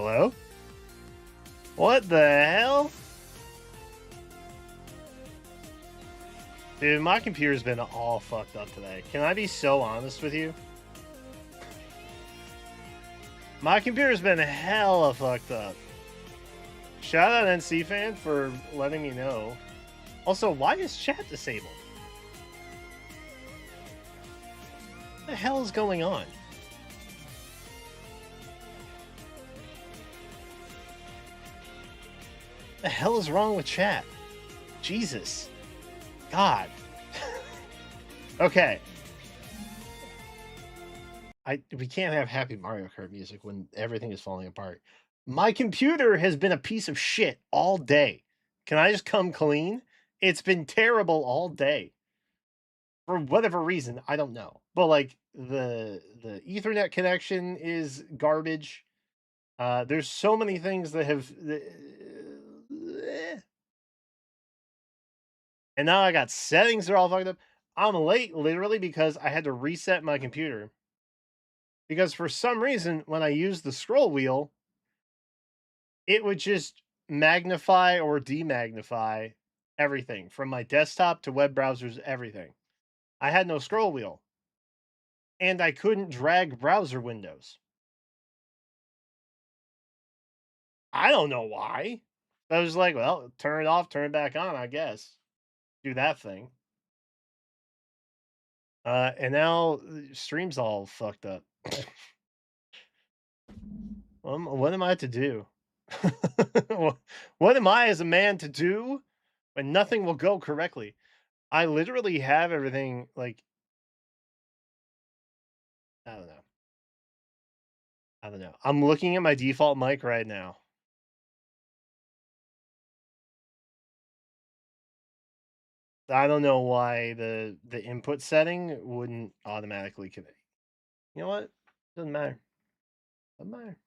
Hello? What the hell? Dude, my computer's been all fucked up today. Can I be so honest with you? My computer's been hella fucked up. Shout out NC fan for letting me know. Also, why is chat disabled? What the hell is going on? What the hell is wrong with chat? Jesus. God. Okay. We can't have happy Mario Kart music when everything is falling apart. My computer has been a piece of shit all day. Can I just come clean? It's been terrible all day. For whatever reason, I don't know. But like the Ethernet connection is garbage. There's so many things that have and now I got settings that are all fucked up. I'm late literally because I had to reset my computer. Because for some reason, when I use the scroll wheel, it would just magnify or demagnify everything from my desktop to web browsers, everything. I had no scroll wheel. And I couldn't drag browser windows. I don't know why. I was like, well, turn it off, turn it back on, I guess. Do that thing. And now the stream's all fucked up. What am I to do? What am I as a man to do when nothing will go correctly? I literally have everything like I don't know. I don't know. I'm looking at my default mic right now. I don't know why the input setting wouldn't automatically connect. You know what? Doesn't matter. Doesn't matter.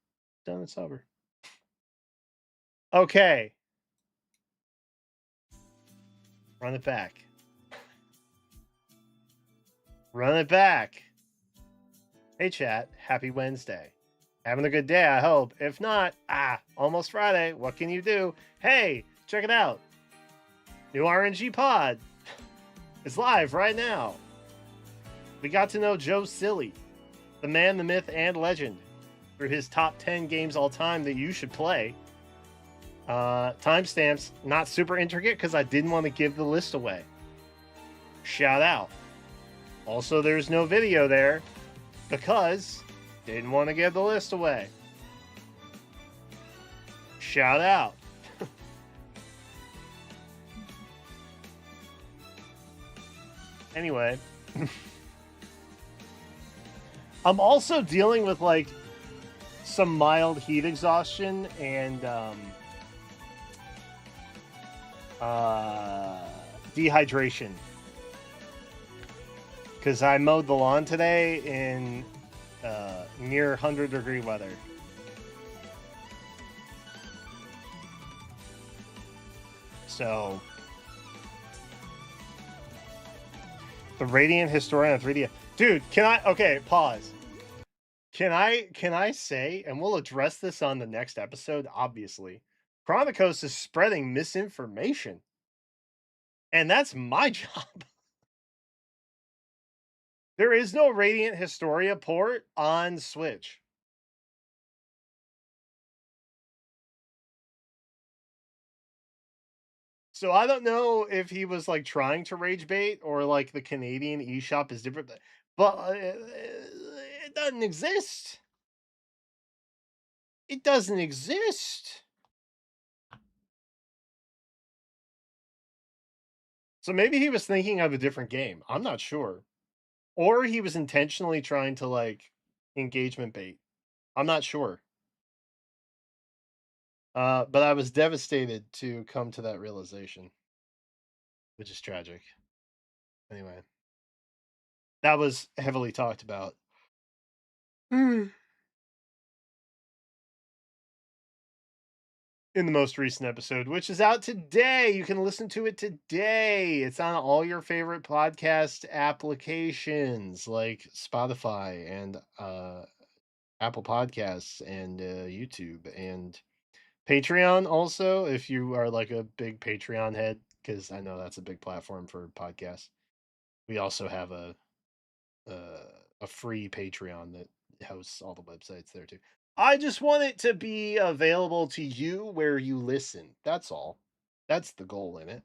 Done. It's over. Okay. Run it back. Run it back. Hey chat, happy Wednesday. Having a good day, I hope. If not, almost Friday. What can you do? Hey, check it out. New RNG pod is live right now. We got to know Joe Silly, the man, the myth, and legend, through his top 10 games all time that you should play. Timestamps, not super intricate because I didn't want to give the list away. Shout out. Also, there's no video there because didn't want to give the list away. Shout out. Anyway, I'm also dealing with like some mild heat exhaustion and dehydration because I mowed the lawn today in near 100-degree weather. So the Radiant Historian on 3D. Dude, pause. Can I say, and we'll address this on the next episode, obviously, Chronicos is spreading misinformation. And that's my job. There is no Radiant Historia port on Switch. So I don't know if he was like trying to rage bait or like the Canadian eShop is different, but it doesn't exist. It doesn't exist. So maybe he was thinking of a different game. I'm not sure. Or he was intentionally trying to like engagement bait. I'm not sure. But I was devastated to come to that realization, which is tragic. Anyway, that was heavily talked about. In the most recent episode, which is out today. You can listen to it today. It's on all your favorite podcast applications like Spotify and Apple Podcasts and YouTube and Patreon also, if you are like a big Patreon head, because I know that's a big platform for podcasts. We also have uh, a free Patreon that hosts all the websites there too. I just want it to be available to you where you listen. That's all. That's the goal in it.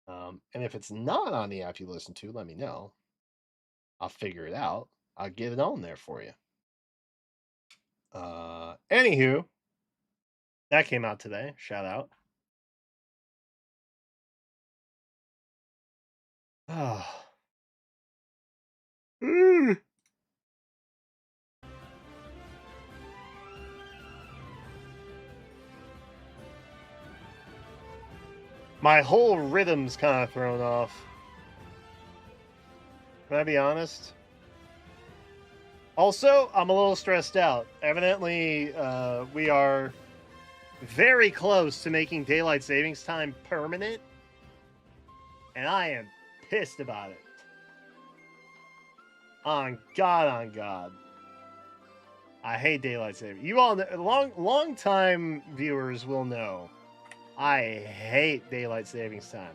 And if it's not on the app you listen to, let me know. I'll figure it out. I'll get it on there for you. Anywho, that came out today. Shout out. Oh. My whole rhythm's kind of thrown off. Can I be honest? Also, I'm a little stressed out. Evidently, we are very close to making daylight savings time permanent, and I am pissed about it. On God. I hate daylight saving. You all know, long time viewers will know I hate daylight savings time.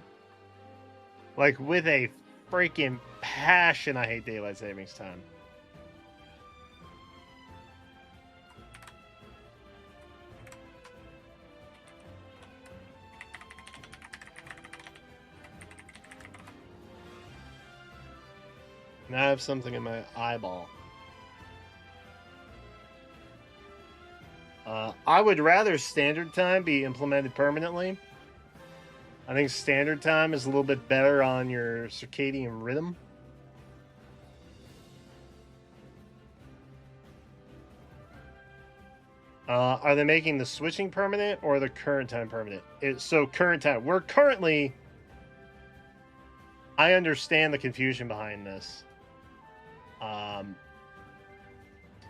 Like with a freaking passion, I hate daylight savings time. Now I have something in my eyeball. I would rather standard time be implemented permanently. I think standard time is a little bit better on your circadian rhythm. Are they making the switching permanent or the current time permanent? So current time. We're currently... I understand the confusion behind this.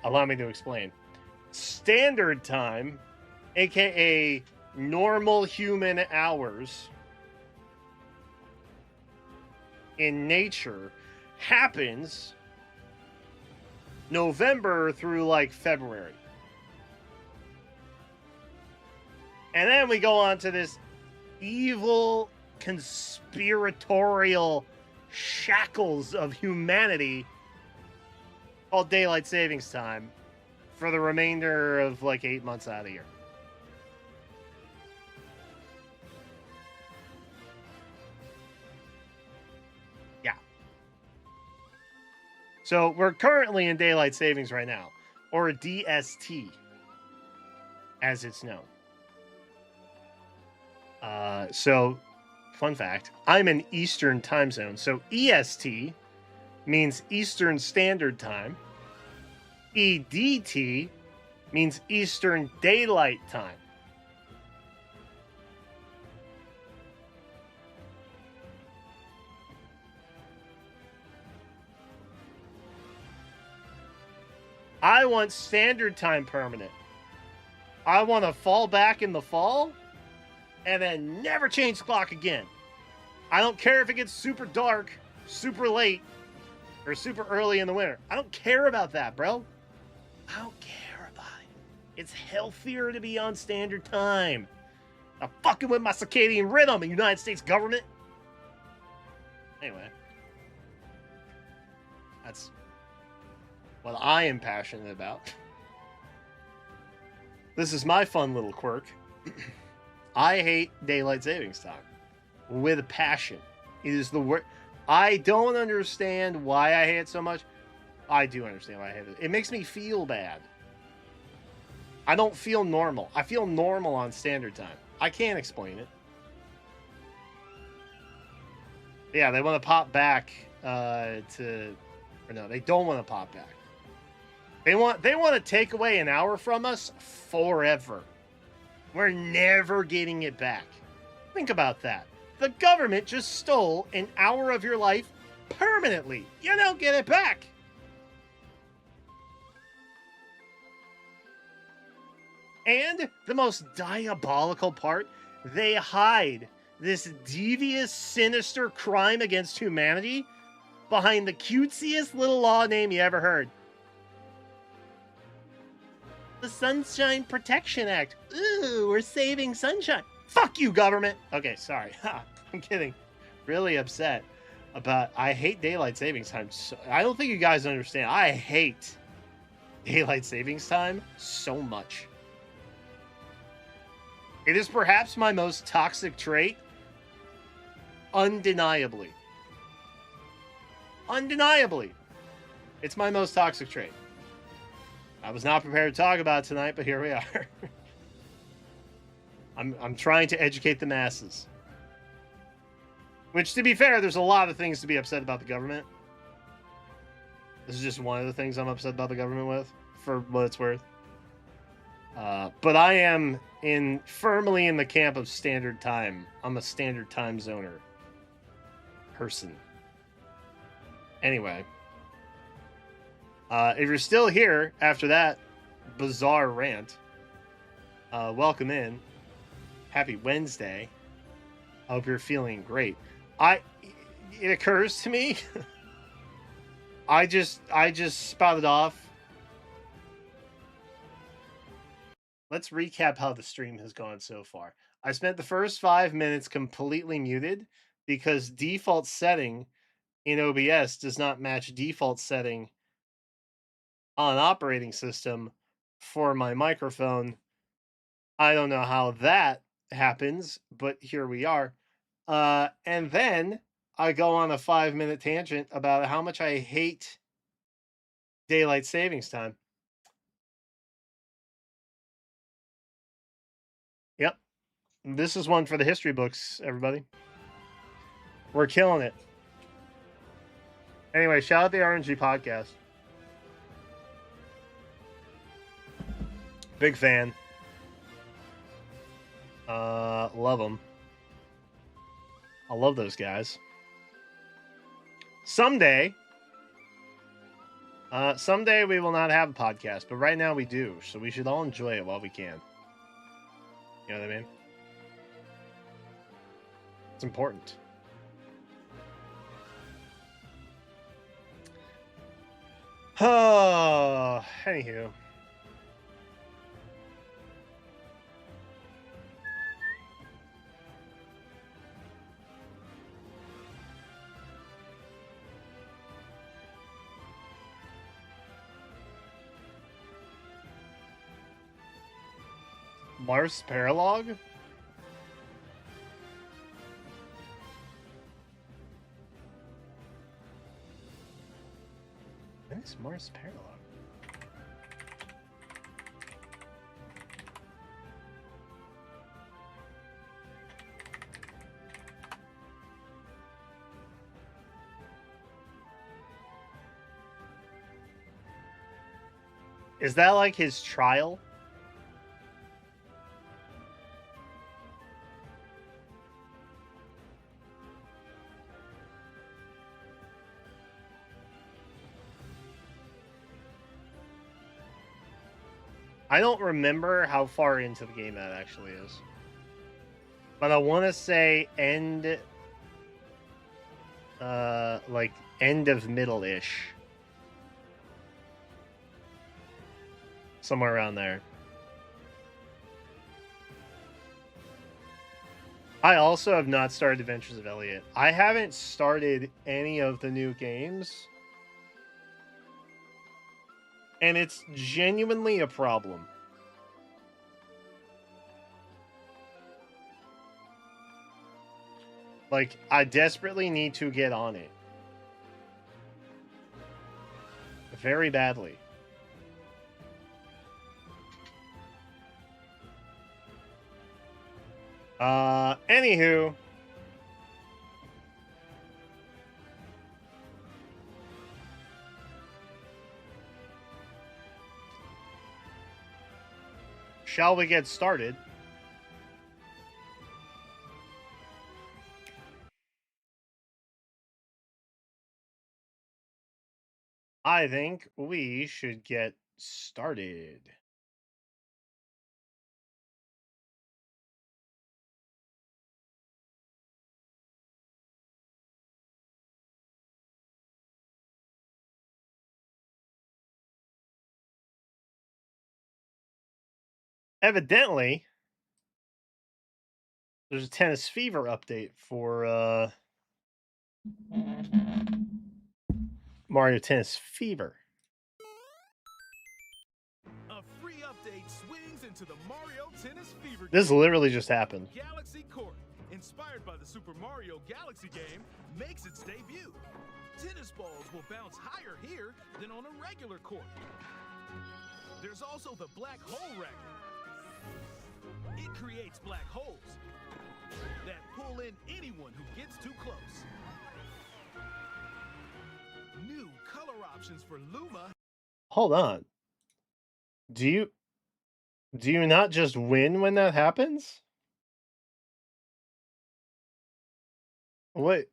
Allow me to explain. Standard time, aka normal human hours in nature, happens November through like February. And then we go on to this evil conspiratorial shackles of humanity called daylight savings time for the remainder of like 8 months out of the year. Yeah. So we're currently in daylight savings right now, or a DST, as it's known. So, fun fact, I'm in Eastern time zone. So EST means Eastern Standard Time. EDT means Eastern Daylight Time. I want Standard Time permanent. I want to fall back in the fall and then never change the clock again. I don't care if it gets super dark, super late, or super early in the winter. I don't care about that, bro. I don't care about it. It's healthier to be on standard time. I'm fucking with my circadian rhythm, the United States government. Anyway, that's what I am passionate about. This is my fun little quirk. I hate daylight savings time with a passion. It is the worst. I don't understand why I hate it so much. I do understand why I hate it. It makes me feel bad. I don't feel normal. I feel normal on standard time. I can't explain it. Yeah, they want to pop back or no, they don't want to pop back. They want to take away an hour from us forever. We're never getting it back. Think about that. The government just stole an hour of your life permanently. You don't get it back. And the most diabolical part, they hide this devious, sinister crime against humanity behind the cutesiest little law name you ever heard. The Sunshine Protection Act. Ooh, we're saving sunshine. Fuck you, government. Okay, sorry. I'm kidding. Really upset about. I hate daylight savings time. So, I don't think you guys understand. I hate daylight savings time so much. It is perhaps my most toxic trait. Undeniably. Undeniably. It's my most toxic trait. I was not prepared to talk about it tonight, but here we are. I'm trying to educate the masses. Which, to be fair, there's a lot of things to be upset about the government. This is just one of the things I'm upset about the government with, for what it's worth. But I am firmly in the camp of standard time. I'm a standard time zoner person. Anyway. If you're still here after that bizarre rant, welcome in. Happy Wednesday. I hope you're feeling great. It occurs to me, I just spouted off. Let's recap how the stream has gone so far. I spent the first 5 minutes completely muted because default setting in OBS does not match default setting on operating system for my microphone. I don't know how that happens, but here we are. And then I go on a 5-minute tangent about how much I hate daylight savings time. Yep. This is one for the history books, everybody. We're killing it. Anyway, shout out the RNG podcast. Big fan. Love them. I love those guys. Someday we will not have a podcast, but right now we do, so we should all enjoy it while we can. You know what I mean? It's important. Oh, anywho. Mars Paralog? What is Mars Paralog? Is that like his trial? I don't remember how far into the game that actually is. But I want to say end of middle-ish. Somewhere around there. I also have not started Adventures of Elliot. I haven't started any of the new games. And it's genuinely a problem. Like, I desperately need to get on it. Very badly. Anywho. Shall we get started? I think we should get started. Evidently, there's a Tennis Fever update for Mario Tennis Fever. A free update swings into the Mario Tennis Fever This game. literally just happened. Galaxy Court, inspired by the Super Mario Galaxy game, makes its debut. Tennis balls will bounce higher here than on a regular court. There's also the black hole racket. It creates black holes that pull in anyone who gets too close. New color options for Luma. Hold on. Do you not just win when that happens? What?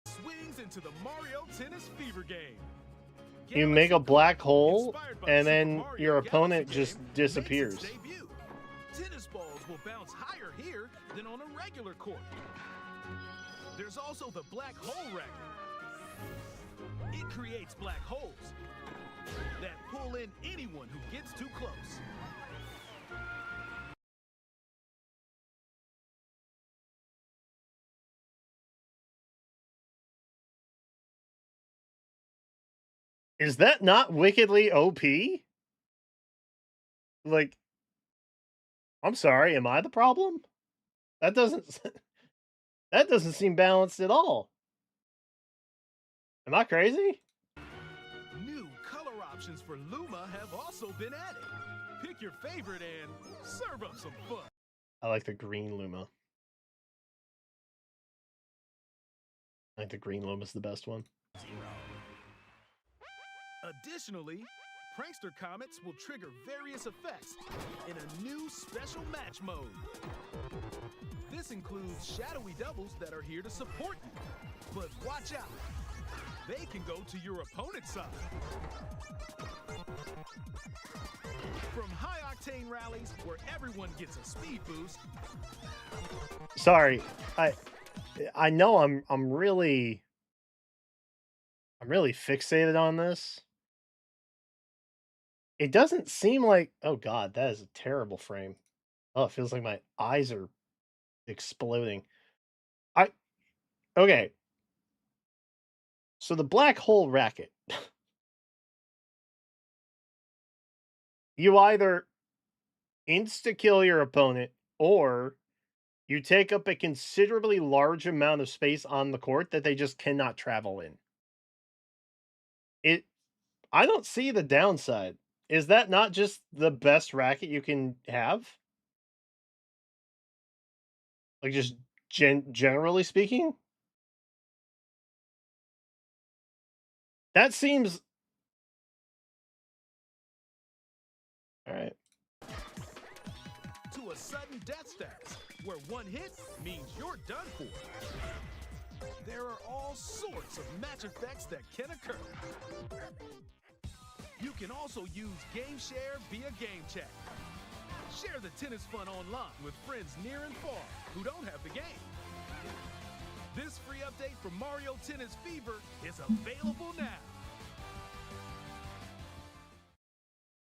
Swings into the Mario Tennis Fever game. You make a black hole, Inspired by the and Super then Mario your Galaxy opponent game, just makes its disappears. debut. Tennis balls will bounce higher here than on a regular court. There's also the black hole racket. It creates black holes that pull in anyone who gets too close. Is that not wickedly OP? Like, I'm sorry, am I the problem? That doesn't that doesn't seem balanced at all. Am I crazy? New color options for Luma have also been added. Pick your favorite and serve up some fun. I like the green Luma. I think the green Luma's the best one. Additionally, Prankster Comets will trigger various effects in a new special match mode. This includes shadowy doubles that are here to support you. But watch out, they can go to your opponent's side. From high-octane rallies where everyone gets a speed boost. Sorry, I know I'm really fixated on this. It doesn't seem like, oh god, that is a terrible frame. Oh, it feels like my eyes are exploding. Okay. So the black hole racket. You either insta kill your opponent or you take up a considerably large amount of space on the court that they just cannot travel in. I don't see the downside. Is that not just the best racket you can have? Like, just generally speaking? That seems alright. To a sudden death stance, where one hit means you're done for. There are all sorts of match effects that can occur. You can also use Game Share via Game Chat. Share the tennis fun online with friends near and far who don't have the game. This free update for Mario Tennis Fever is available now.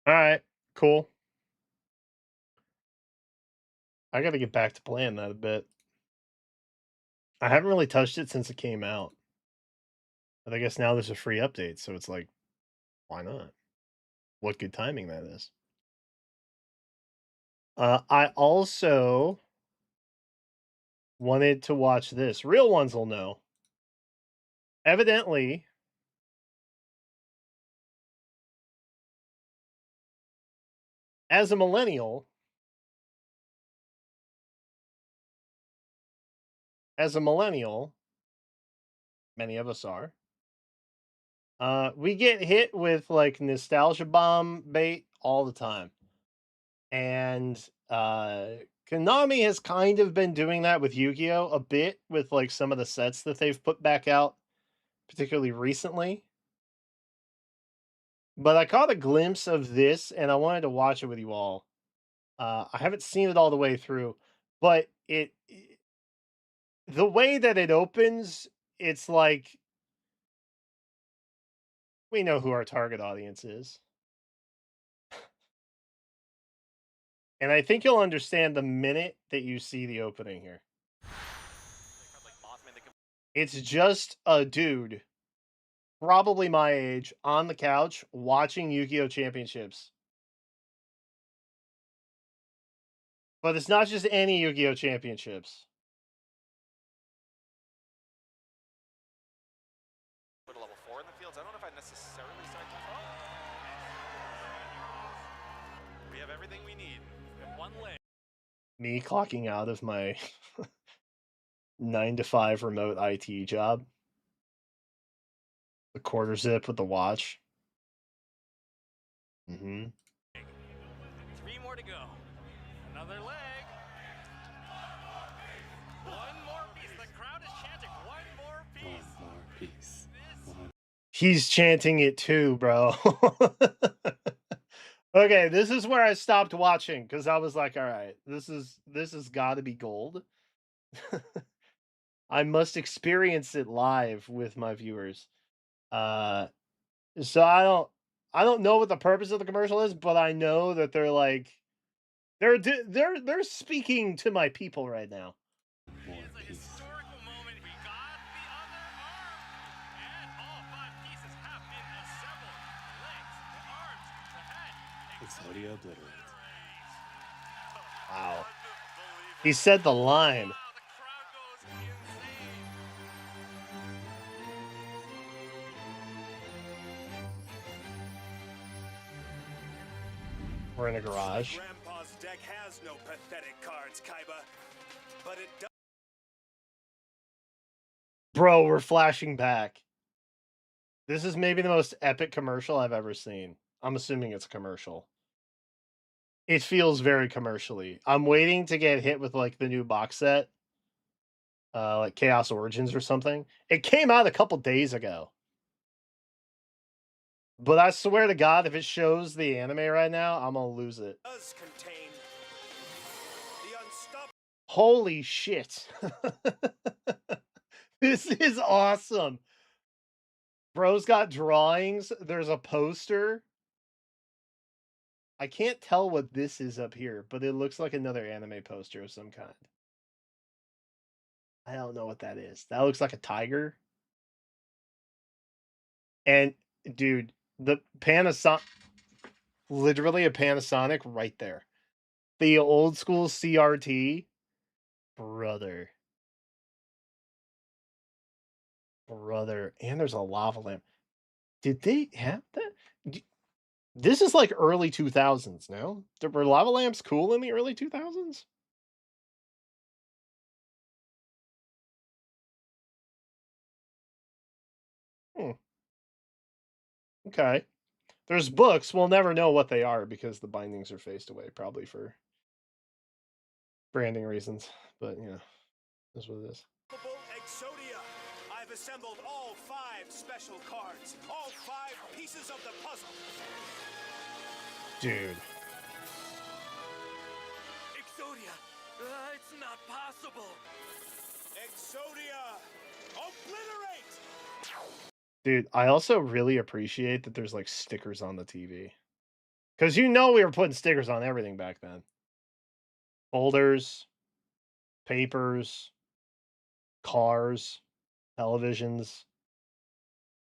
Alright, cool. I gotta get back to playing that a bit. I haven't really touched it since it came out. But I guess now there's a free update, so it's like, why not? What good timing that is. I also wanted to watch this. Real ones will know. Evidently, as a millennial, many of us are, we get hit with like nostalgia bomb bait all the time. And Konami has kind of been doing that with Yu-Gi-Oh! A bit with like some of the sets that they've put back out, particularly recently. But I caught a glimpse of this and I wanted to watch it with you all. I haven't seen it all the way through, but the way that it opens, it's like We know who our target audience is. And I think you'll understand the minute that you see the opening here. It's just a dude, probably my age, on the couch watching Yu-Gi-Oh! Championships. But it's not just any Yu-Gi-Oh! Championships. Put a level 4 in the fields. I don't know if I necessarily start to. Oh! We have everything we need. We have one leg. Me clocking out of my 9 to 5 remote IT job. The quarter zip with the watch. Mm-hmm. 3 more to go. Another leg. One more piece. The crowd is chanting. One more piece. One more piece. He's chanting it too, bro. Okay, this is where I stopped watching because I was like, all right, this has got to be gold. I must experience it live with my viewers. So I don't know what the purpose of the commercial is, but I know that they're like they're speaking to my people right now. More It's a piece. historical moment. We got the other arm. And all 5 pieces have been assembled. The legs, the arms, the head. Exodia obliterates. Wow. He said the line. Wow, the crowd goes insane. We're in a garage. Grandpa's deck has no pathetic cards, Kaiba, but it does. Bro, we're flashing back. This is maybe the most epic commercial I've ever seen. I'm assuming it's a commercial. It feels very commercially. I'm waiting to get hit with like the new box set. Like Chaos Origins or something. It came out a couple days ago. But I swear to God, if it shows the anime right now, I'm gonna lose it. Does contain the unstoppable. Holy shit. This is awesome. Bro's got drawings. There's a poster. I can't tell what this is up here, but it looks like another anime poster of some kind. I don't know what that is. That looks like a tiger. And dude, the Panasonic, literally a Panasonic right there. The old school CRT, brother. And there's a lava lamp. Did they have that? This is like early 2000s, no? Were lava lamps cool in the early 2000s? Okay. There's books. We'll never know what they are because the bindings are faced away, probably for branding reasons. But, you know, that's what it is. Exodia. I've assembled all 5 special cards, all 5 pieces of the puzzle. Dude. Exodia. It's not possible. Exodia. Obliterate. Dude, I also really appreciate that there's like stickers on the TV. Because you know we were putting stickers on everything back then. Folders, papers, cars, televisions,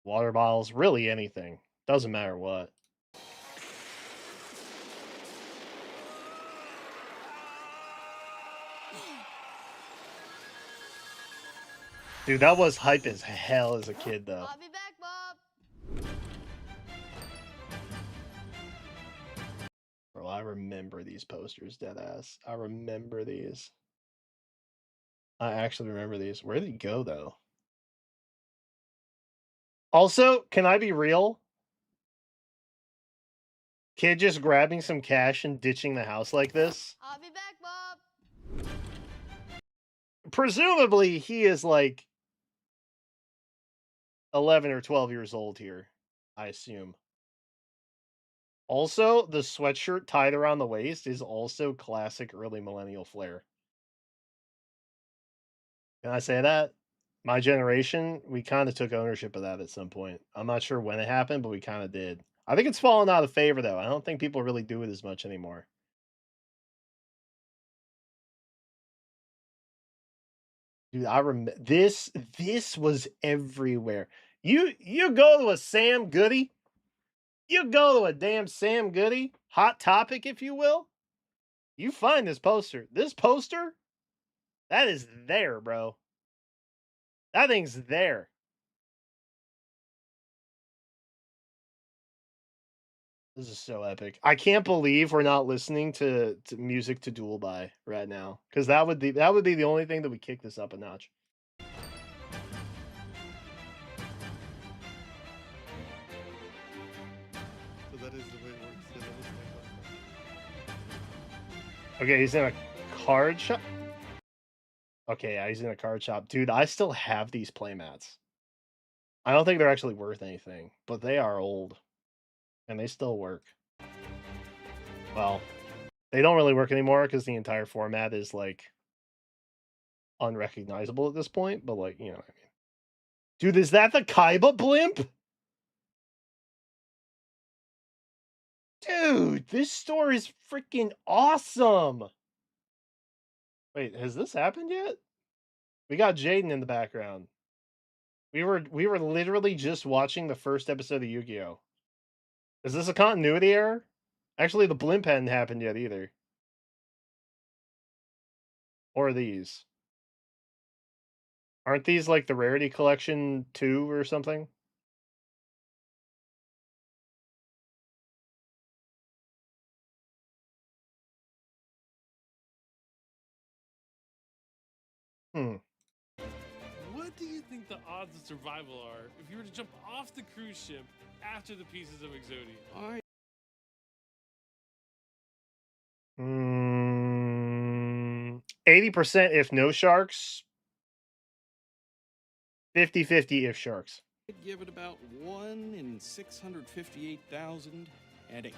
water bottles, really anything. Doesn't matter what. Dude, that was hype as hell as a kid, though. I'll be back, Bob. Bro, I remember these posters, deadass. I remember these. I actually remember these. Where did he go, though? Also, can I be real? Kid just grabbing some cash and ditching the house like this? I'll be back, Bob. Presumably, he is like 11 or 12 years old here, I assume. Also, the sweatshirt tied around the waist is also classic early millennial flair. Can I say that? my generation, we kind of took ownership of that at some point. I'm not sure when it happened, but we kind of did. I think it's fallen out of favor though. I don't think people really do it as much anymore. Dude, I remember this. This was everywhere. You go to a Sam Goody. You go to a damn Sam Goody, Hot Topic, if you will. You find this poster. This poster, that is there, bro. That thing's there. This is so epic. I can't believe we're not listening to music to duel by right now, because that would be the only thing that would kick this up a notch. So that is the way it works. Yeah, that was my Okay, he's in a card shop. Okay, yeah, he's in a card shop. Dude, I still have these playmats. I don't think they're actually worth anything, but they are old. And they still work. Well, they don't really work anymore because the entire format is, like, unrecognizable at this point, but, like, you know what I mean. Dude, is that the Kaiba blimp? Dude, this store is freaking awesome. Wait, has this happened yet? We got Jaden in the background. We were literally just watching the first episode of Yu-Gi-Oh! Is this a continuity error? Actually, the blimp hadn't happened yet either. Or these. Aren't these like the Rarity Collection 2 or something? Hmm. What do you think the odds of survival are if you were to jump off the cruise ship after the pieces of Exodia? 80% if no sharks. 50-50 if sharks. I'd give it about 1 in 658,008.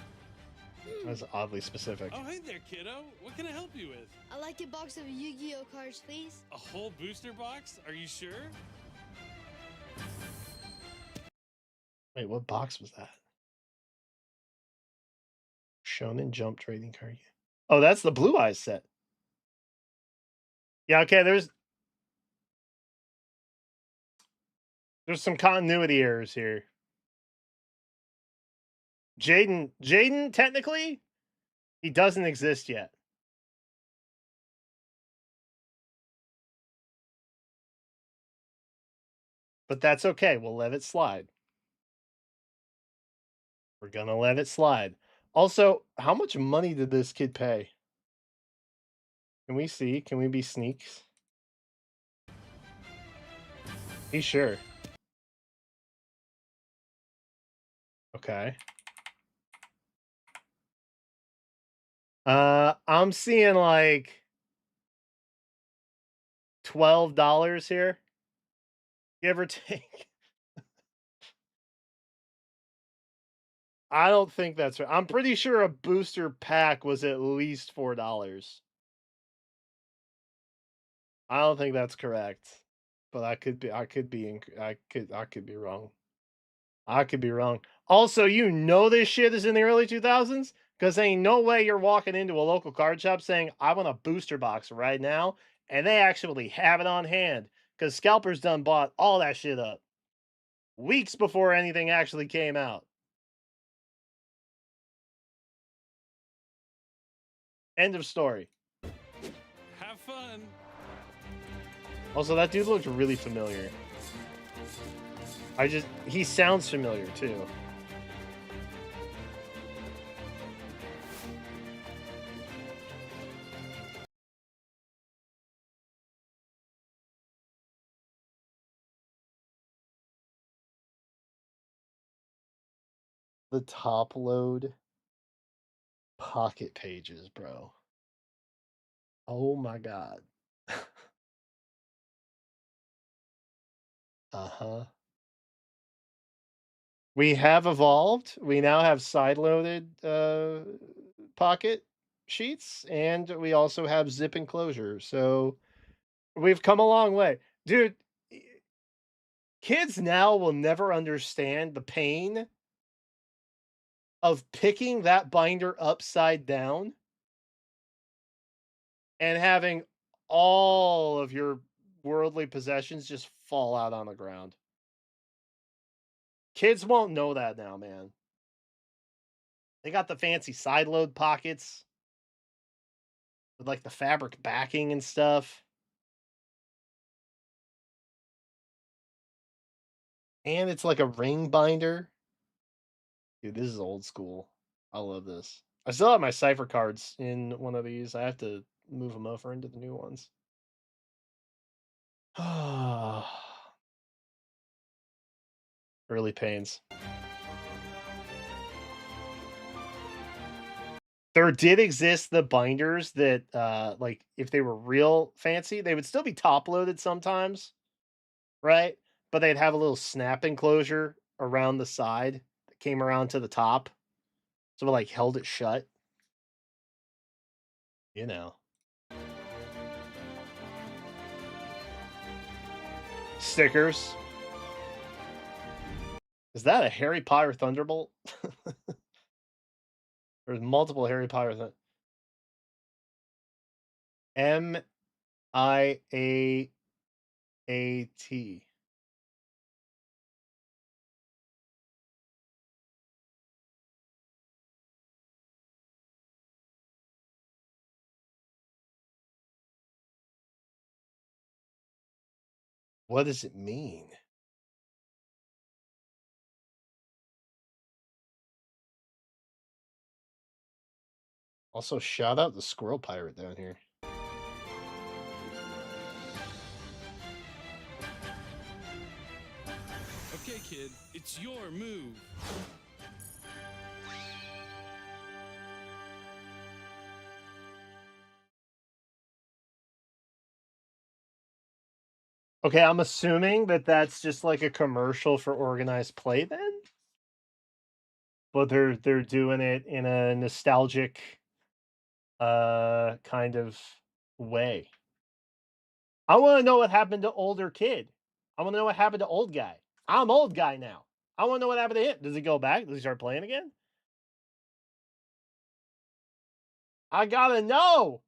That's oddly specific. Oh, hey there, kiddo. What can I help you with? I'd like a box of Yu-Gi-Oh cards, please. A whole booster box? Are you sure? Wait, what box was that? Shonen Jump trading card. Oh, that's the Blue Eyes set. Yeah, okay, there's some continuity errors here. Jaden, technically, he doesn't exist yet. But that's okay. We'll let it slide. We're gonna let it slide. Also, how much money did this kid pay? Can we see? Can we be sneaks? He's sure. Okay. I'm seeing like $12 here, give or take. I don't think that's right. I'm pretty sure a booster pack was at least $4. I don't think that's correct, but I could be wrong. I could be wrong. Also, you know this shit is in the early 2000s because ain't no way you're walking into a local card shop saying, I want a booster box right now, and they actually have it on hand because scalpers done bought all that shit up weeks before anything actually came out. End of story. Have fun. Also, that dude looked really familiar. He sounds familiar too. The top load pocket pages, bro. Oh my god. Uh-huh. We have evolved. We now have side-loaded pocket sheets, and we also have zip enclosure. So we've come a long way. Dude, Kids now will never understand the pain of picking that binder upside down and having all of your worldly possessions just fall out on the ground. Kids won't know that now, man. They got the fancy side load pockets with like the fabric backing and stuff. And it's like a ring binder. Dude, this is old school. I love this. I still have my cipher cards in one of these. I have to move them over into the new ones. Early pains. There did exist the binders that, like, if they were real fancy, they would still be top loaded sometimes, right? But they'd have a little snap enclosure around the side that came around to the top. So it, like, held it shut. You know. Stickers. Is that a Harry Potter Thunderbolt? There's multiple Harry Potter MIAAT. What does it mean? Also, shout out the Squirrel Pirate down here. Okay, kid, it's your move. Okay, I'm assuming that that's just like a commercial for organized play then? But they're doing it in a nostalgic kind of way. I want to know what happened to older kid. I want to know what happened to old guy. I'm old guy now. I want to know what happened to him. Does he go back? Does he start playing again? I gotta know.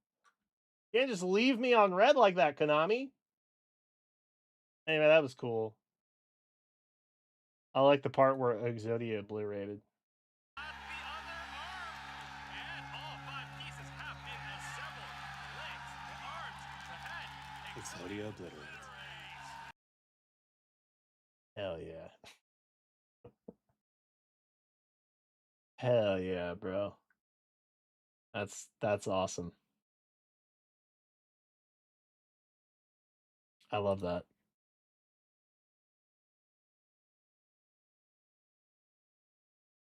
You can't just leave me on red like that, Konami. Anyway, that was cool. I like the part where Exodia obliterated. The other arm, and all 5 pieces have been assembled. The legs, the arms, the head. Exodia obliterate. Hell yeah. Hell yeah, bro. That's awesome. I love that.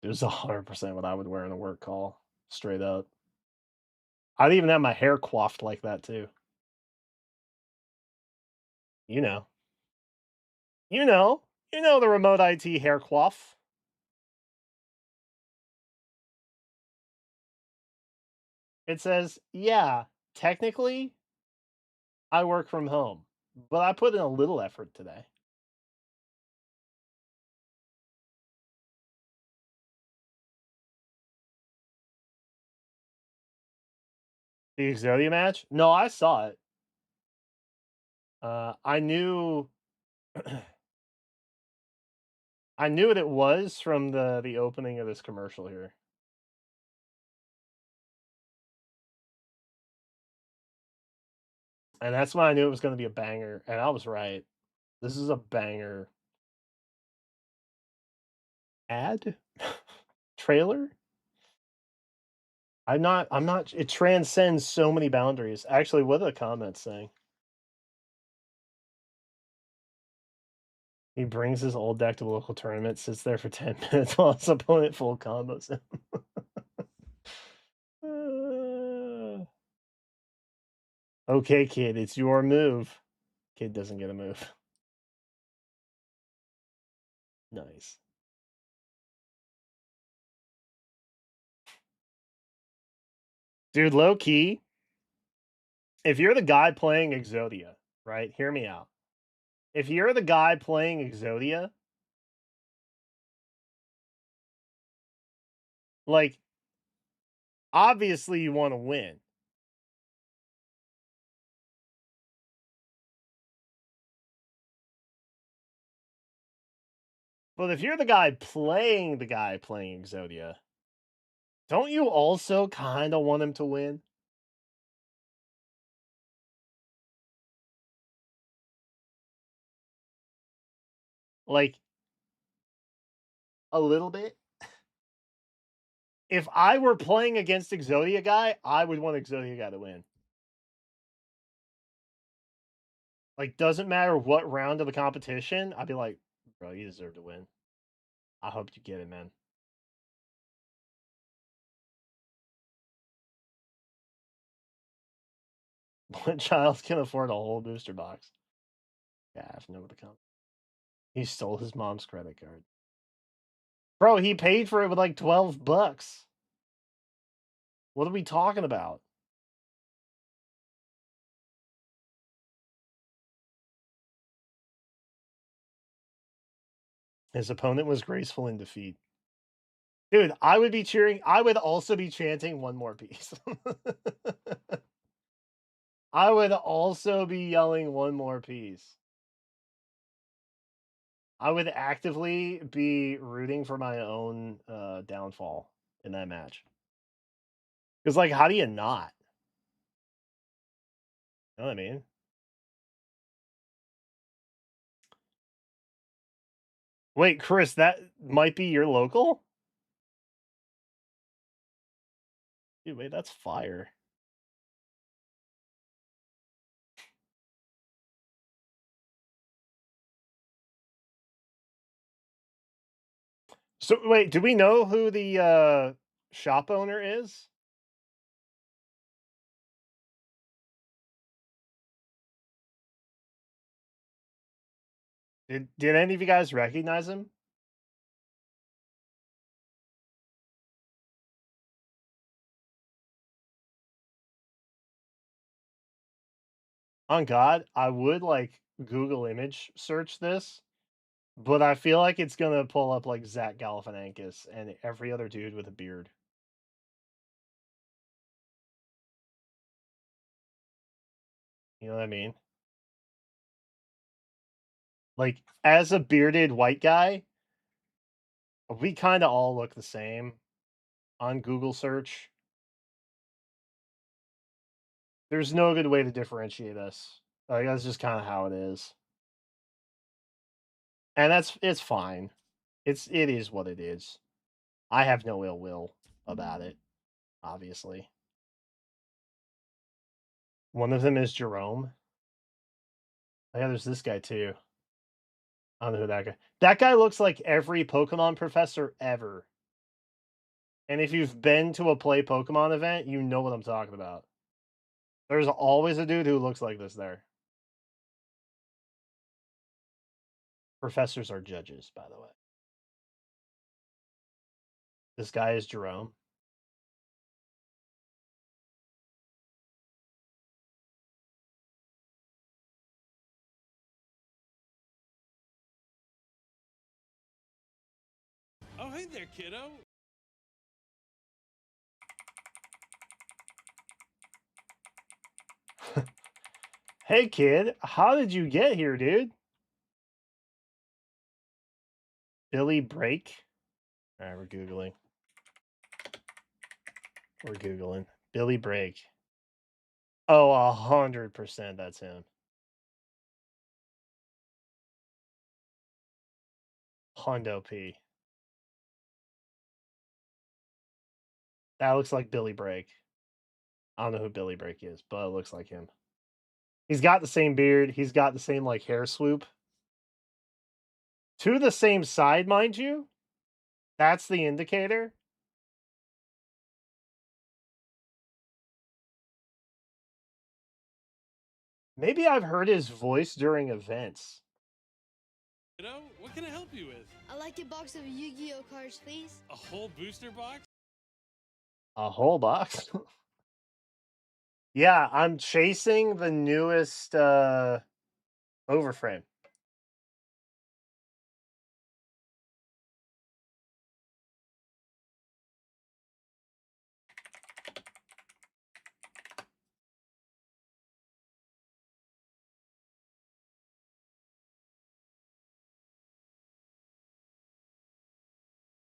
It was 100% what I would wear in a work call. Straight up. I'd even have my hair coiffed like that too. You know. You know. You know the remote IT hair coif. It says, yeah, technically, I work from home, but I put in a little effort today. The Exodia match? No, I saw it. I knew I knew what it was from the opening of this commercial here. And that's when I knew it was going to be a banger, and I was right. This is a banger ad trailer. I'm not it transcends so many boundaries. Actually, what are the comments saying? He brings his old deck to the local tournament, sits there for 10 minutes while his opponent full combos him. Okay, kid, it's your move. Kid doesn't get a move. Nice. Dude, low key, if you're the guy playing Exodia, right? Hear me out. If you're the guy playing Exodia, like, obviously you want to win. But if you're the guy playing Exodia, don't you also kind of want him to win? Like, a little bit? If I were playing against Exodia guy, I would want Exodia guy to win. Like, doesn't matter what round of the competition, I'd be like, bro, you deserve to win. I hope you get it, man. What child can afford a whole booster box? Yeah, I have no to come. He stole his mom's credit card. Bro, he paid for it with like $12. What are we talking about? His opponent was graceful in defeat. Dude, I would be cheering. I would also be chanting one more piece. I would also be yelling one more piece. I would actively be rooting for my own downfall in that match. Because, like, how do you not? You know what I mean? Wait, Chris, that might be your local? Dude, wait, that's fire. So, wait, do we know who the shop owner is? Did any of you guys recognize him? On God, I would like Google image search this, but I feel like it's gonna pull up like Zach Galifianakis and every other dude with a beard. You know what I mean? Like, as a bearded white guy, we kind of all look the same on Google search. There's no good way to differentiate us. Like, that's just kind of how it is. And it's fine. It is what it is. I have no ill will about it, obviously. One of them is Jerome. Oh, yeah, there's this guy too. I don't know who that guy looks like every Pokemon professor ever. And if you've been to a Play Pokemon event, you know what I'm talking about. There's always a dude who looks like this there. Professors are judges, by the way. This guy is Jerome. Oh, hey there, kiddo. Hey, kid, how did you get here, dude? Billy Break? All right, we're Googling. We're Googling. Billy Break. Oh, 100% that's him. Hondo P. That looks like Billy Break. I don't know who Billy Break is, but it looks like him. He's got the same beard. He's got the same, like, hair swoop. To the same side, mind you. That's the indicator. Maybe I've heard his voice during events. Kiddo, what can I help you with? I'd like a box of Yu-Gi-Oh cards, please. A whole booster box? A whole box? Yeah, I'm chasing the newest overframe.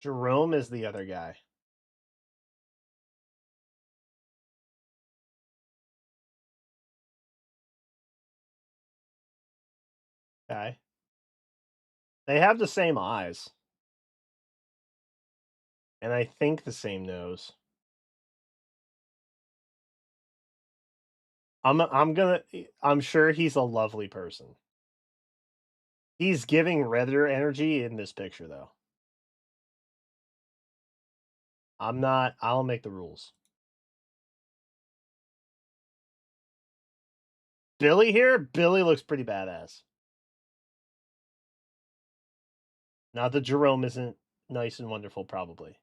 Jerome is the other guy. Okay. They have the same eyes. And I think the same nose. I'm sure he's a lovely person. He's giving Redder energy in this picture though. I'll make the rules. Billy here? Billy looks pretty badass. Not that Jerome isn't nice and wonderful, probably.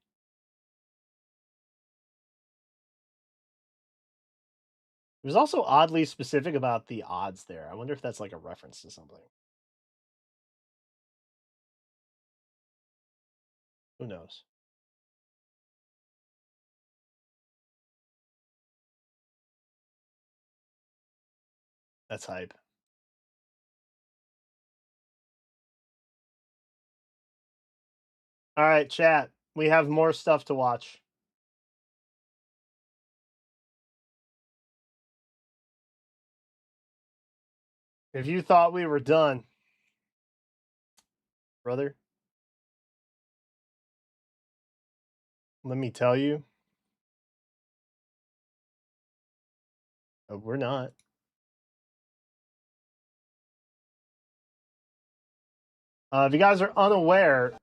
He was also oddly specific about the odds there. I wonder if that's like a reference to something. Who knows? That's hype. All right, chat. We have more stuff to watch. If you thought we were done, brother, let me tell you, we're not. If you guys are unaware,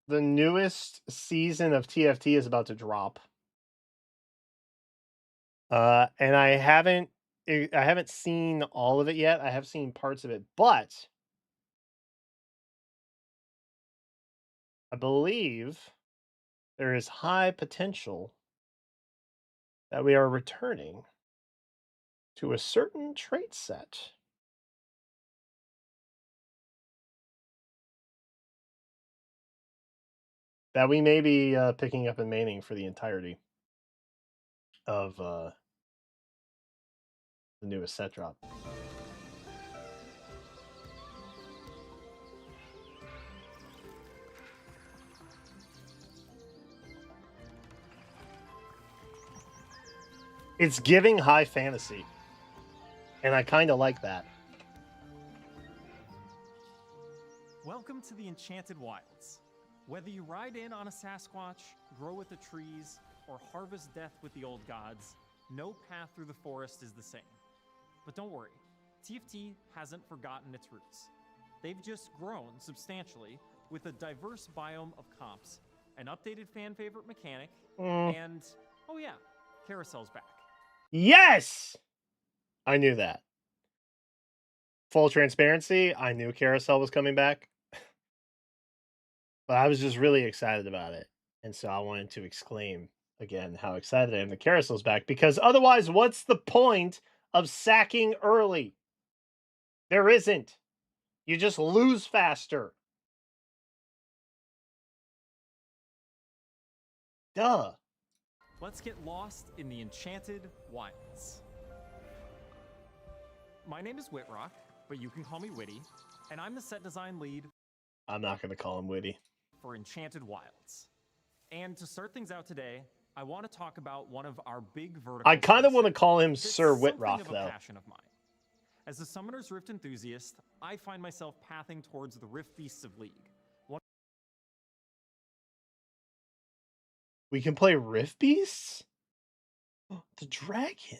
the newest season of TFT is about to drop. And I haven't seen all of it yet. I have seen parts of it, but I believe there is high potential that we are returning to a certain trait set. That we may be picking up and maining for the entirety of the newest set drop. It's giving high fantasy, and I kind of like that. Welcome to the Enchanted Wilds. Whether you ride in on a Sasquatch, grow with the trees, or harvest death with the old gods, no path through the forest is the same. But don't worry, TFT hasn't forgotten its roots. They've just grown substantially with a diverse biome of comps, an updated fan favorite mechanic, and, oh yeah, Carousel's back. Yes! I knew that. Full transparency, I knew Carousel was coming back. But I was just really excited about it. And so I wanted to exclaim again how excited I am that Carousel's back. Because otherwise, what's the point of sacking early? There isn't. You just lose faster. Duh. Let's get lost in the Enchanted Wilds. My name is Whitrock, but you can call me Witty, and I'm the set design lead. I'm not going to call him Witty. For Enchanted Wilds. And to start things out today, I want to talk about one of our big verticals. I kind of want to call him Sir Whitrock, of though. A passion of mine. As a Summoner's Rift enthusiast, I find myself pathing towards the Rift Beasts of League. We can play Rift Beasts? The dragon.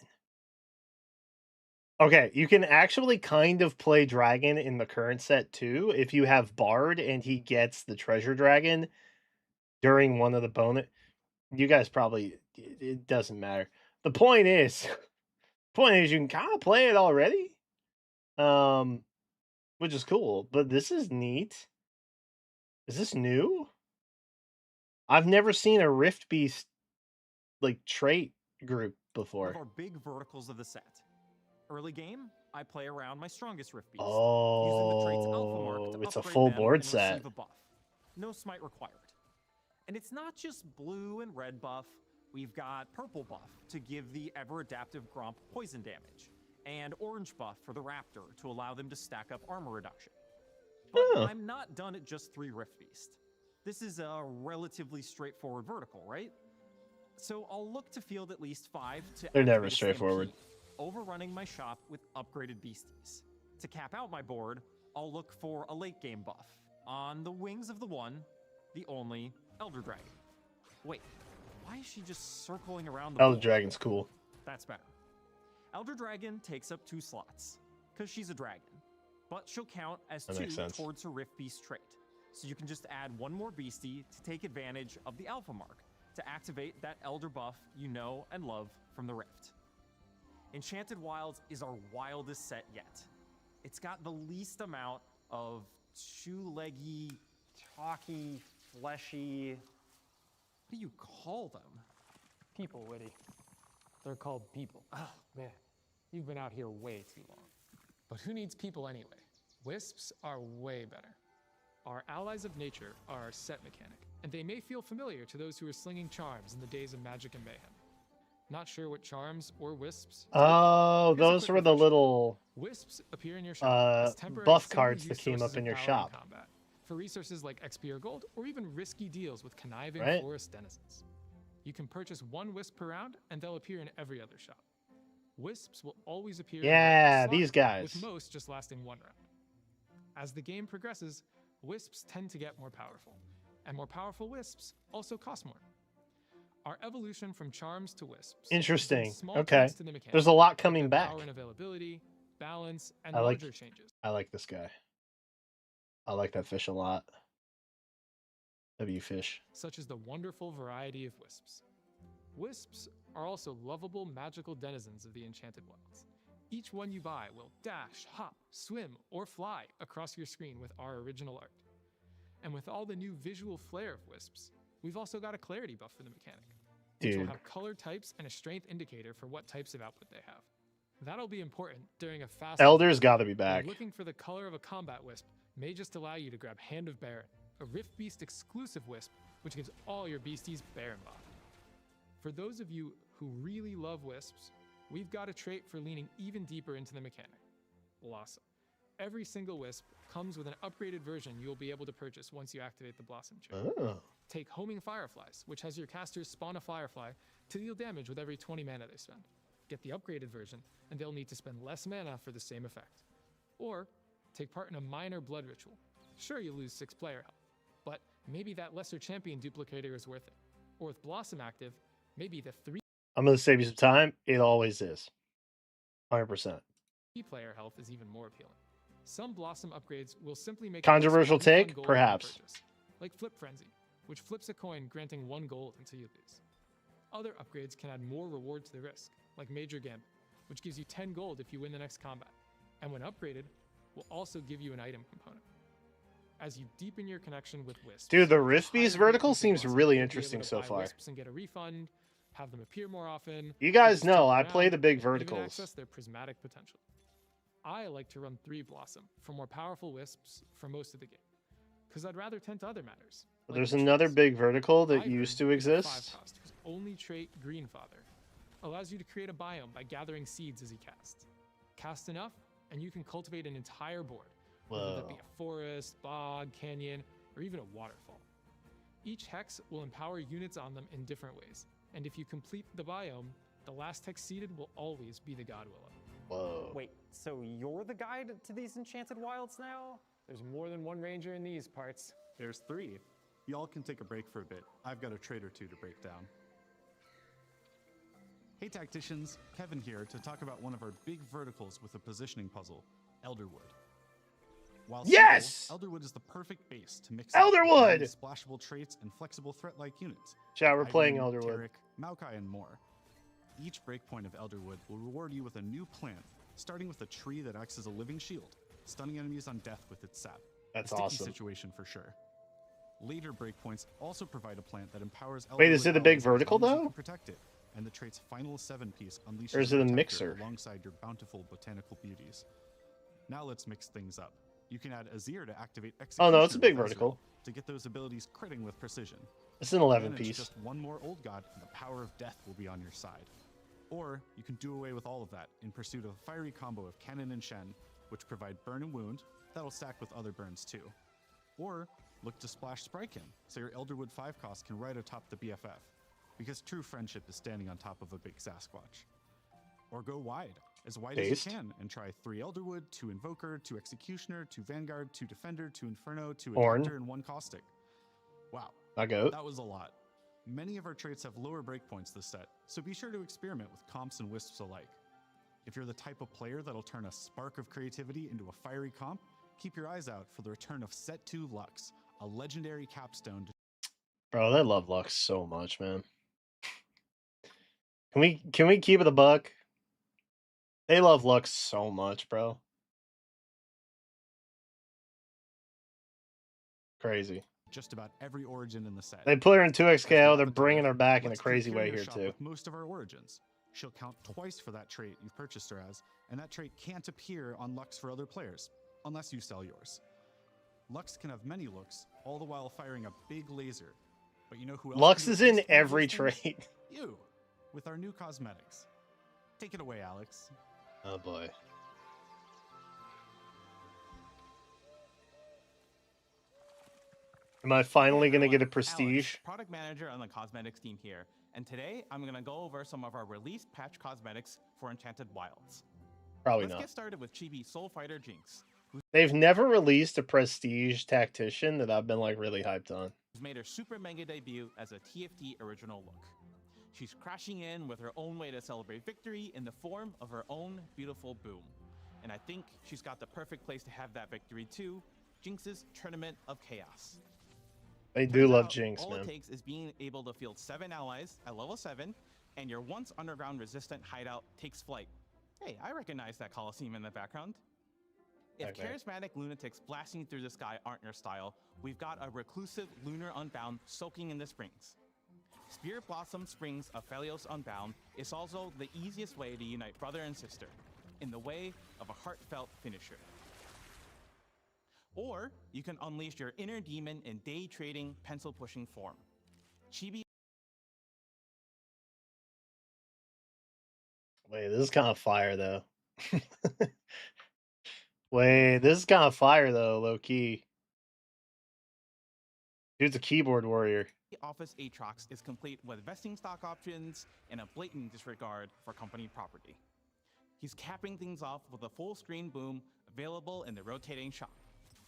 Okay, you can actually kind of play dragon in the current set too if you have Bard and he gets the treasure dragon during one of the bonus. You guys probably, it doesn't matter. The point is you can kind of play it already, which is cool. But this is neat. Is this new? I've never seen a Rift Beast like trait group before. One of our big verticals of the set. Early game, I play around my strongest Rift Beast. Oh, using the traits Alpha Mark to it's a upgrade full them board and set. receive a buff. No smite required. And it's not just blue and red buff. We've got purple buff to give the ever-adaptive Gromp poison damage, and orange buff for the Raptor to allow them to stack up armor reduction. But I'm not done at just 3 Rift Beast. This is a relatively straightforward vertical, right? So I'll look to field at least 5 to They're never activate a straightforward. Stampede, overrunning my shop with upgraded beasties. To cap out my board, I'll look for a late game buff. On the wings of the one, the only Elder Dragon. Wait, why is she just circling around the Elder board? Dragon's cool. That's better. Elder Dragon takes up 2 slots, because she's a dragon. But she'll count as That 2 makes sense. towards her Rift Beast trait. So you can just add 1 more beastie to take advantage of the Alpha Mark to activate that Elder buff you know and love from the Rift. Enchanted Wilds is our wildest set yet. It's got the least amount of two-leggy, talky, fleshy... What do you call them? People, Witty. They're called people. Oh, man. You've been out here way too long. But who needs people anyway? Wisps are way better. Our allies of nature are our set mechanic, and they may feel familiar to those who are slinging charms in the days of magic and mayhem. Not sure what charms or wisps do? Oh, Here's a those quick were the refresher. little Wisps appear in your shop as temporary buff single cards that use came up sources in of your power shop. combat, for resources like XP or gold, or even risky deals with conniving Right. forest denizens. You can purchase 1 wisp per round, and they'll appear in every other shop. Wisps will always appear in the Yeah, slot, these guys. with most just lasting 1 round. As the game progresses, wisps tend to get more powerful, and more powerful wisps also cost more. Our evolution from charms to wisps. Interesting. brings small Okay. tweaks to the mechanic, There's a lot like coming their back. Power and availability, balance, and I like- larger changes. I like this guy. I like that fish a lot. W fish. Such as the wonderful variety of wisps. Wisps are also lovable magical denizens of the Enchanted Wilds. Each one you buy will dash, hop, swim, or fly across your screen with our original art. And with all the new visual flair of wisps, we've also got a clarity buff for the mechanic, which will Dude. have color types and a strength indicator for what types of output they have. That'll be important during a fast Elder's got to be where back. looking for the color of a combat wisp may just allow you to grab Hand of Baron, a Rift Beast exclusive wisp, which gives all your beasties Baron buff. For those of you who really love wisps, we've got a trait for leaning even deeper into the mechanic, Blossom. Every single wisp comes with an upgraded version you'll be able to purchase once you activate the Blossom trait. Oh. Take Homing Fireflies, which has your casters spawn a Firefly to deal damage with every 20 mana they spend. Get the upgraded version, and they'll need to spend less mana for the same effect. Or, take part in a minor blood ritual. Sure, you lose 6 player health, but maybe that lesser champion duplicator is worth it. Or with Blossom active, maybe the 3 I'm going to save you some time. It always is. 100%. player health is even more appealing. Some Blossom upgrades will simply make Controversial it less fun take? gold Perhaps. to purchase, like Flip Frenzy, which flips a coin granting 1 gold until you lose. Other upgrades can add more reward to the risk, like Major Gambit, which gives you 10 gold if you win the next combat, and when upgraded, will also give you an item component. As you deepen your connection with Wisps, Dude, the Rift higher Beast vertical frequency seems Blossom, really you'll be interesting able to so buy far. Wisps and get a refund, have them appear more often. You guys just know jump I play around, the big and even verticals. access their prismatic potential. I like to run 3 Blossom for more powerful Wisps for most of the game, because I'd rather tend to other matters. like There's the another traits. big vertical that Wyvern used to is a exist. 5-cost whose only trait, Greenfather, allows you to create a biome by gathering seeds as you cast. Cast enough, and you can cultivate an entire board, whether that be Whoa. a forest, bog, canyon, or even a waterfall. Each hex will empower units on them in different ways, and if you complete the biome, the last hex seeded will always be the God Willow. Whoa. Wait, so you're the guide to these Enchanted Wilds now? There's more than one ranger in these parts. There's 3. Y'all can take a break for a bit. I've got a trade or 2 to break down. Hey Tacticians, Kevin here to talk about one of our big verticals with a positioning puzzle, Elderwood. While Yes! simple, Elderwood is the perfect base to mix Elderwood! up splashable traits and flexible threat-like units. Chat, we're Ivern, playing Elderwood. Taric, Maokai, and more. Each breakpoint of Elderwood will reward you with a new plant, starting with a tree that acts as a living shield, stunning enemies on death with its sap. That's a sticky awesome. situation for sure. Later breakpoints also provide a plant that empowers Wait, is Elderwood it a big allies as long vertical, as you though? can protect it, and the trait's final 7-piece unleashes Or is it your a attacker mixer? alongside your bountiful botanical beauties. Now let's mix things up. You can add Azir to activate Oh, no, it's a Executioner big with Ezreal vertical. to get those abilities critting with precision. It's an Then 11 it's piece. just one more old god, and the power of death will be on your side. Or you can do away with all of that in pursuit of a fiery combo of Cannon and Shen, which provide burn and wound, that'll stack with other burns too. Or look to splash Sprykin, so your Elderwood 5 cost can ride atop the BFF, because true friendship is standing on top of a big Sasquatch. Or go wide as Based. you can, and try 3 Elderwood, 2 Invoker, 2 Executioner, 2 Vanguard, 2 Defender, 2 Inferno, 2 Ornn. Adapter, and 1 Caustic. Wow, I go. that was a lot. Many of our traits have lower breakpoints this set, so be sure to experiment with comps and wisps alike. If you're the type of player that'll turn a spark of creativity into a fiery comp, keep your eyes out for the return of Set 2 Lux, a legendary capstone. Bro, they love Lux so much, man. Can we keep it a buck? They love Lux so much, bro. Crazy. Just about every origin in the set. They put her in 2x As we KO. They're often bringing talk, her back in a let's keep crazy carrying way her here shop too. With most of our origins, she'll count twice for that trait you've purchased her as, and that trait can't appear on Lux for other players, unless you sell yours. Lux can have many looks, all the while firing a big laser. But you know who else? Lux can do is at in least one of every those things? trait. You, with our new cosmetics. Take it away, Alex. Oh boy. Am I finally gonna get a prestige? Alex, product manager on the cosmetics team here, and today I'm gonna go over some of our released patch cosmetics for Enchanted Wilds. Probably Let's not. get started with Chibi Soul Fighter Jinx, They've never released a prestige tactician that I've been like really hyped on. who's made her super mega debut as a TFT original look. She's crashing in with her own way to celebrate victory in the form of her own beautiful boom. And I think she's got the perfect place to have that victory too, Jinx's Tournament of Chaos. They do Turns love out, Jinx, all man. it takes is being able to field 7 allies at level 7, and your once underground resistant hideout takes flight. Hey, I recognize that Coliseum in the background. If Okay. charismatic lunatics blasting through the sky aren't your style, we've got a reclusive Lunar Unbound soaking in the springs. Spirit Blossom Springs of Phelios Unbound is also the easiest way to unite brother and sister, in the way of a heartfelt finisher. Or you can unleash your inner demon in day trading, pencil pushing form. Chibi. Wait, this is kind of fire though. Wait, this is kind of fire though, low key. Dude's a keyboard warrior. Office Aatrox is complete with vesting stock options and a blatant disregard for company property. He's capping things off with a full screen boom available in the rotating shop.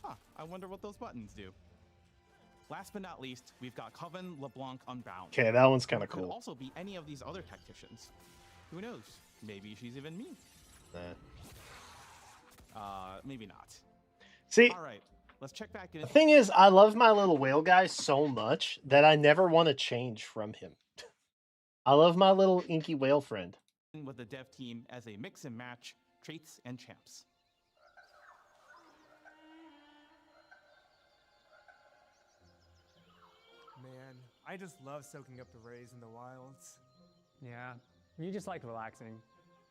Huh, I wonder what those buttons do. Last but not least, we've got Coven LeBlanc Unbound. Okay, that one's kind of Could cool. also be any of these other tacticians. Who knows? Maybe she's even me. Maybe not. See, All right, let's check back in. the thing is, I love my little whale guy so much that I never want to change from him. I love my little inky whale friend. With the dev team as a mix and match traits and champs. Man, I just love soaking up the rays in the wilds. Yeah, you just like relaxing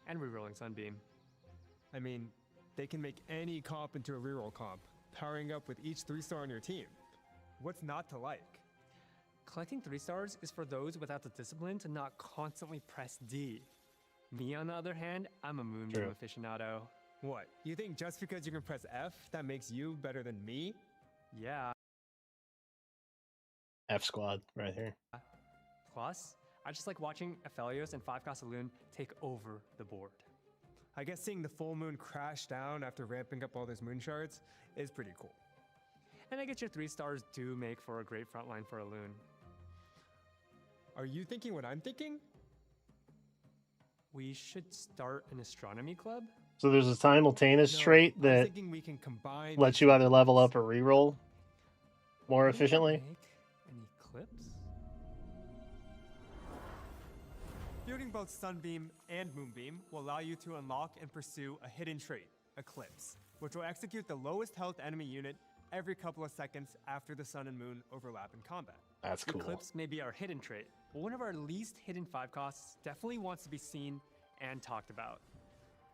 and rerolling Sunbeam. I mean, they can make any comp into a reroll comp, powering up with each 3-star on your team. What's not to like? Collecting 3 stars is for those without the discipline to not constantly press D. Me, on the other hand, I'm a Moonbeam True. aficionado. What, you think just because you can press F, that makes you better than me? Yeah. F squad right here. Plus, I just like watching Aphelios and 5 Loon take over the board. I guess seeing the full moon crash down after ramping up all those moon shards is pretty cool. And I guess your 3 stars do make for a great frontline for a Loon. Are you thinking what I'm thinking? We should start an astronomy club? So there's a simultaneous No, trait I'm that thinking we can combine lets these you either level abilities. up or reroll more Wouldn't that efficiently. make an eclipse? Fielding both Sunbeam and Moonbeam will allow you to unlock and pursue a hidden trait, Eclipse, which will execute the lowest health enemy unit every couple of seconds after the sun and moon overlap in combat. That's cool. Eclipse may be our hidden trait, but one of our least hidden 5 costs definitely wants to be seen and talked about.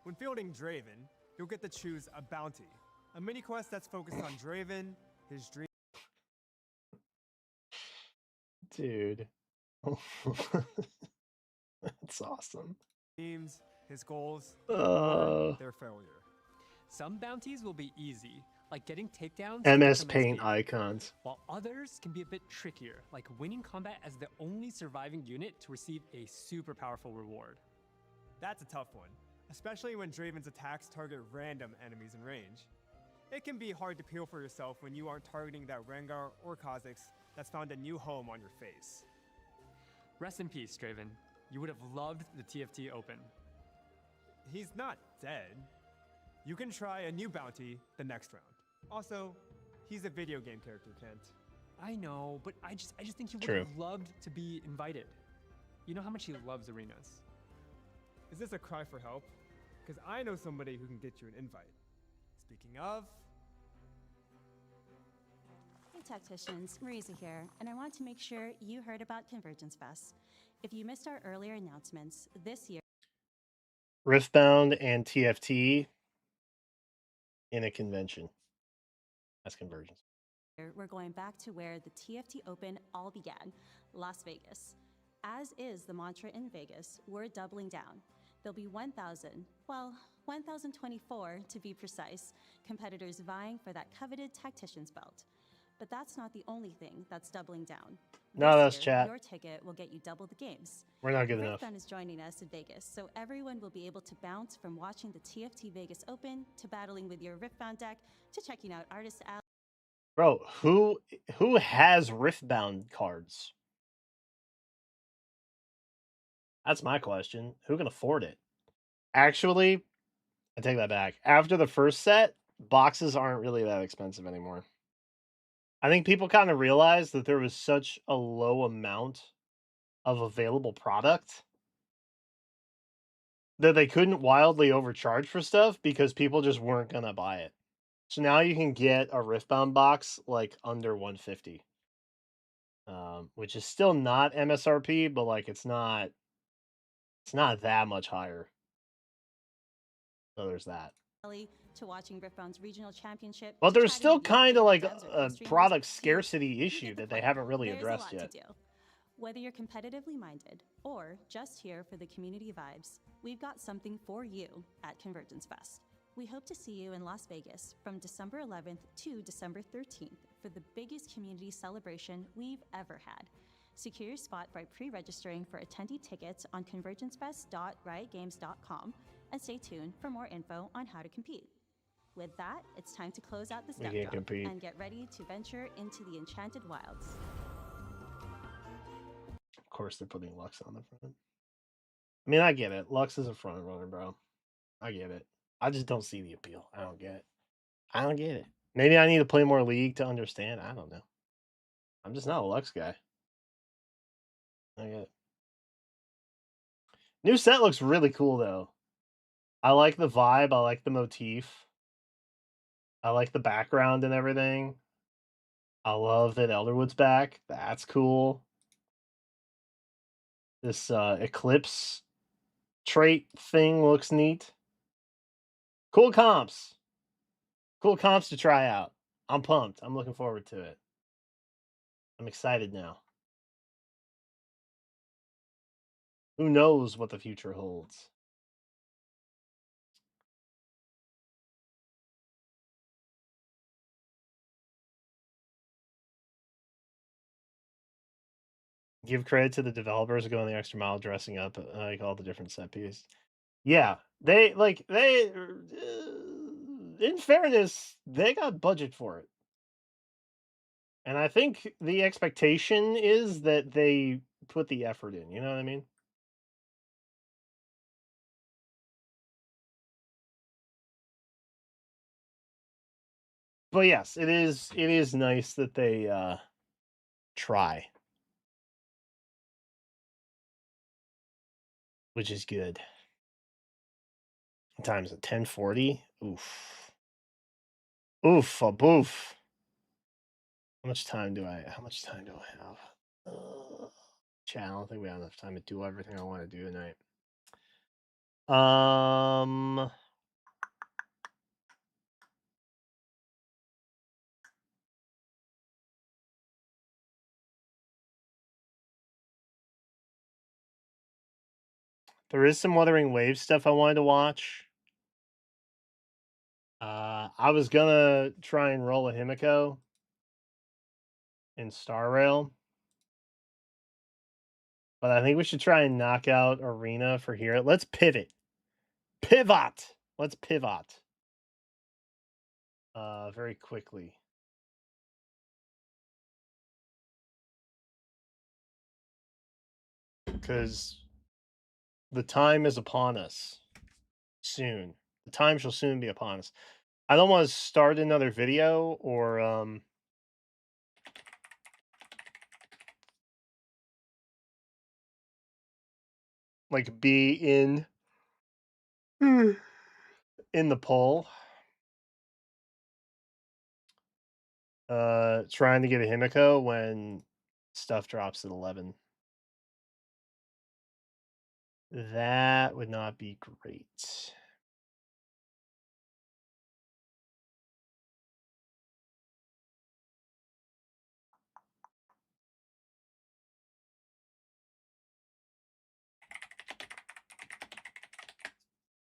When fielding Draven, you'll get to choose a bounty, a mini quest that's focused on Draven, his dream. Dude. That's awesome. Dreams, his goals, Uh. their failure. Some bounties will be easy, like getting takedowns to MS get some Paint XP, icons. while others can be a bit trickier, like winning combat as the only surviving unit to receive a super powerful reward. That's a tough one, especially when Draven's attacks target random enemies in range. It can be hard to peel for yourself when you aren't targeting that Rengar or Kha'Zix that's found a new home on your face. Rest in peace, Draven. You would have loved the TFT Open. He's not dead. You can try a new bounty the next round. Also, he's a video game character, Kent. I know, but I just think he would True. have loved to be invited. You know how much he loves arenas. Is this a cry for help? Because I know somebody who can get you an invite. Speaking of... Hey Tacticians, Marisa here, and I want to make sure you heard about Convergence Fest. If you missed our earlier announcements, this year Riftbound and TFT in a convention. That's Convergence. we're going back to where the TFT Open all began, Las Vegas. As is the mantra in Vegas, we're doubling down. There'll be 1,024 to be precise, competitors vying for that coveted Tactician's belt. But that's not the only thing that's doubling down. No, that's This chat. Your ticket will get you double the games. We're not good enough. Riftbound is joining us in Vegas, so everyone will be able to bounce from watching the TFT Vegas Open to battling with your Riftbound deck to checking out Artist Alley. Bro, who has Riftbound cards? That's my question. Who can afford it? Actually, I take that back. After the first set, boxes aren't really that expensive anymore. I think people kind of realized that there was such a low amount of available product that they couldn't wildly overcharge for stuff because people just weren't going to buy it. So now you can get a Riftbound box like under 150. Which is still not MSRP, but like it's not that much higher. So there's that. To watching Riftbound's regional championship. But to there's chatting still with your kind of favorite like fans or a co-streamers, product to scarcity issue get the that they point. haven't really There's addressed a lot yet. to do. Whether you're competitively minded or just here for the community vibes, we've got something for you at Convergence Fest. We hope to see you in Las Vegas from December 11th to December 13th for the biggest community celebration we've ever had. Secure your spot by pre-registering for attendee tickets on convergencefest.riotgames.com and stay tuned for more info on how to compete. With that, it's time to close out this We death can't drop compete. and get ready to venture into the Enchanted Wilds. Of course, they're putting Lux on the front. I mean, I get it. Lux is a front runner, bro. I get it. I just don't see the appeal. I don't get it. I don't get it. Maybe I need to play more League to understand. I don't know. I'm just not a Lux guy. I get it. New set looks really cool, though. I like the vibe. I like the motif. I like the background and everything. I love that Elderwood's back. That's cool. This Eclipse trait thing looks neat. Cool comps. Cool comps to try out. I'm pumped. I'm looking forward to it. I'm excited now. Who knows what the future holds? Give credit to the developers going the extra mile dressing up like all the different set pieces. Yeah, they in fairness, they got budget for it. And I think the expectation is that they put the effort in, you know what I mean? But yes, it is nice that they try. Which is good. What time is it? 10:40? Oof. Oof, a boof. How much time do I have? Chat, I don't think we have enough time to do everything I want to do tonight. There is some Wuthering Waves stuff I wanted to watch. I was gonna try and roll a Himiko in Star Rail, but I think we should try and knock out Arena for here. Let's pivot. Pivot. Let's pivot. Very quickly. Because the time is upon us. Soon. The time shall soon be upon us. I don't want to start another video or like be in the poll. Trying to get a Himiko when stuff drops at 11. That would not be great.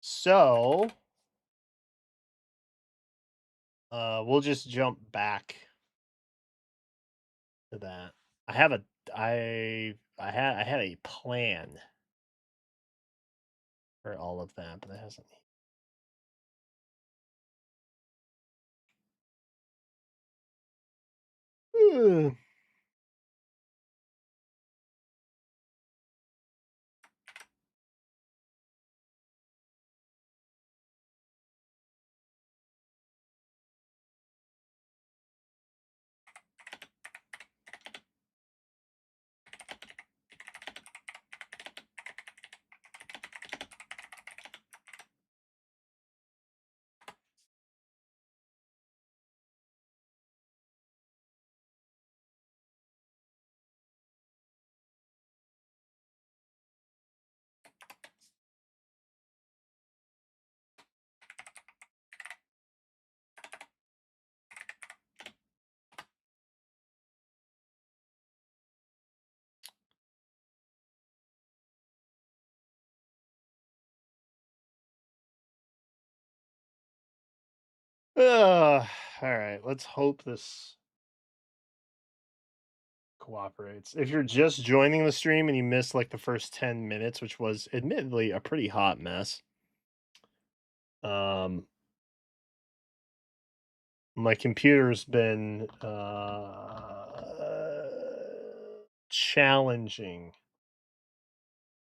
So we'll just jump back to that. I had a plan for all of that, but it hasn't. All right, let's hope this cooperates. If you're just joining the stream and you missed like the first 10 minutes, which was admittedly a pretty hot mess. My computer's been challenging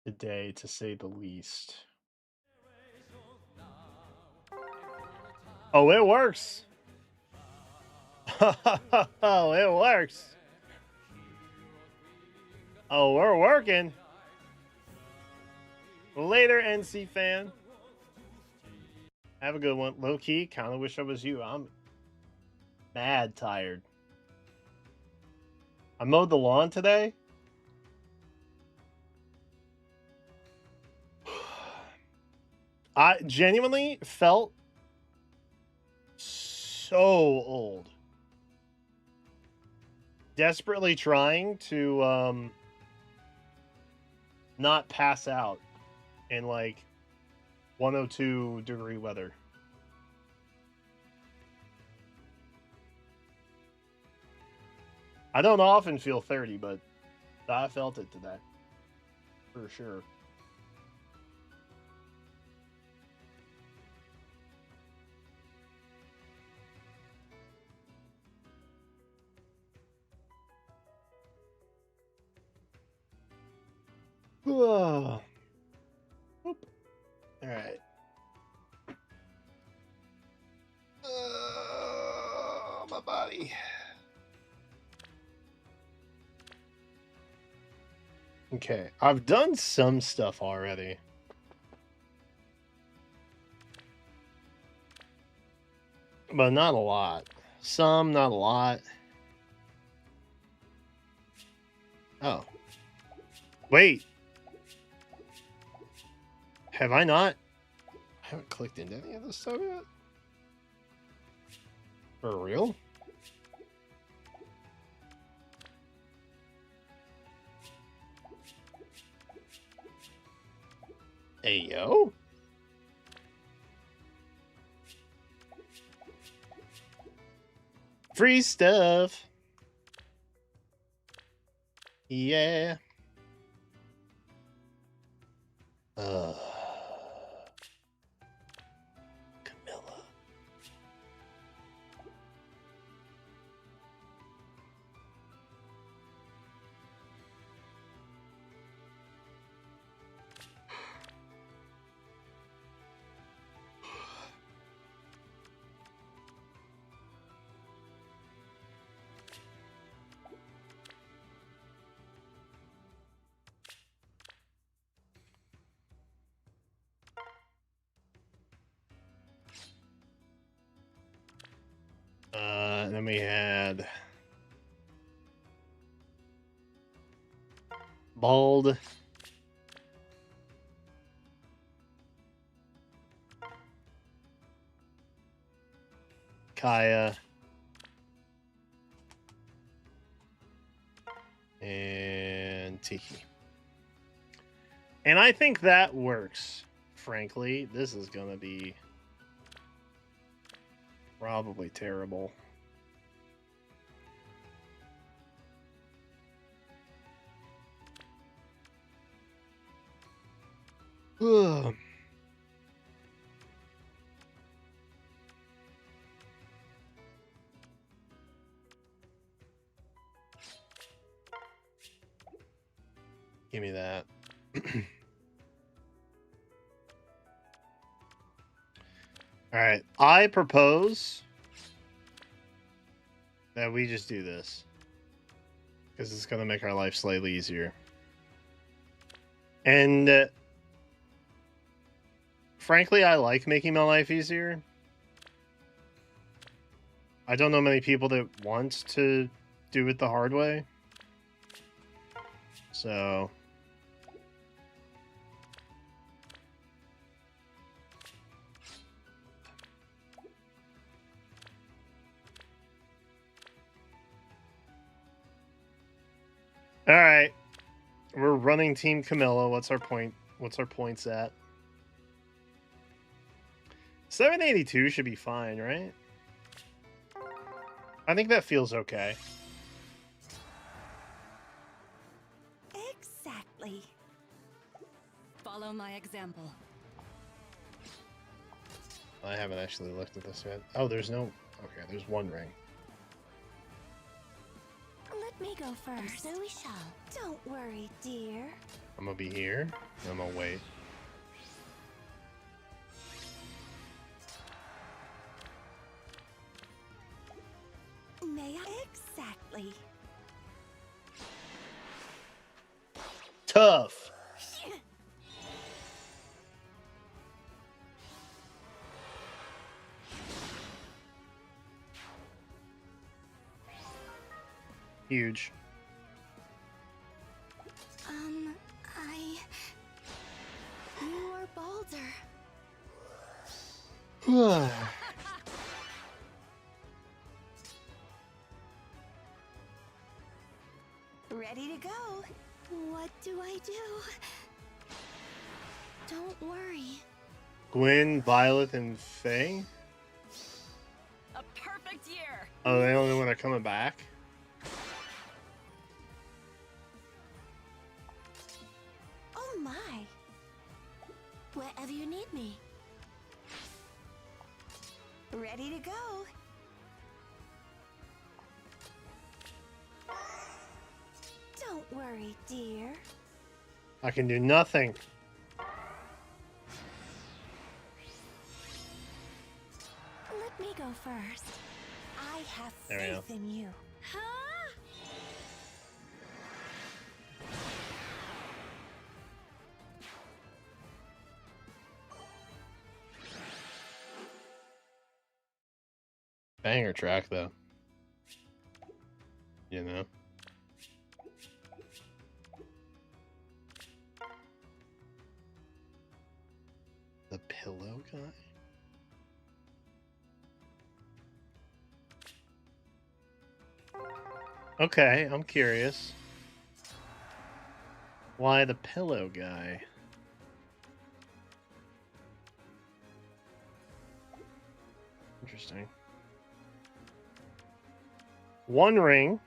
today, to say the least. Oh, it works. Oh, it works. Oh, we're working. Later, NC fan. Have a good one. Low key, kind of wish I was you. I'm mad tired. I mowed the lawn today. I genuinely felt so old. Desperately trying to not pass out in like 102-degree weather. I don't often feel 30, but I felt it today. For sure. Oh. All right. My body. Okay, I've done some stuff already. But not a lot. Some, not a lot. Oh. Wait. Have I not? I haven't clicked into any of this stuff yet. For real? Hey, yo. Free stuff. Yeah. Camilla. Then we had Bald. Kaya. And Tiki. And I think that works. Frankly, this is going to be probably terrible. Ugh. Give me that. All right, I propose that we just do this because it's going to make our life slightly easier. And frankly, I like making my life easier. I don't know many people that want to do it the hard way. So all right, we're running Team Camilla. What's our point? What's our points at? 782 should be fine, right? I think that feels okay. Exactly. Follow my example. I haven't actually looked at this yet. Oh, there's no... Okay, there's one ring. Let me go first. So we shall. Don't worry, dear. I'm gonna be here, and I'm gonna wait. May I? Exactly. Tough. Huge. You are Balder. Ready to go. What do I do? Don't worry. Gwen, Violet, and Faye? A perfect year. Oh, they only when they're coming back? Oh my. Wherever you need me. Ready to go. Don't worry, dear. I can do nothing. Let me go first. I have There we go. faith in you. Huh? Banger track, though. You know? The pillow guy? Okay, I'm curious. Why the pillow guy? Interesting. 1 ring.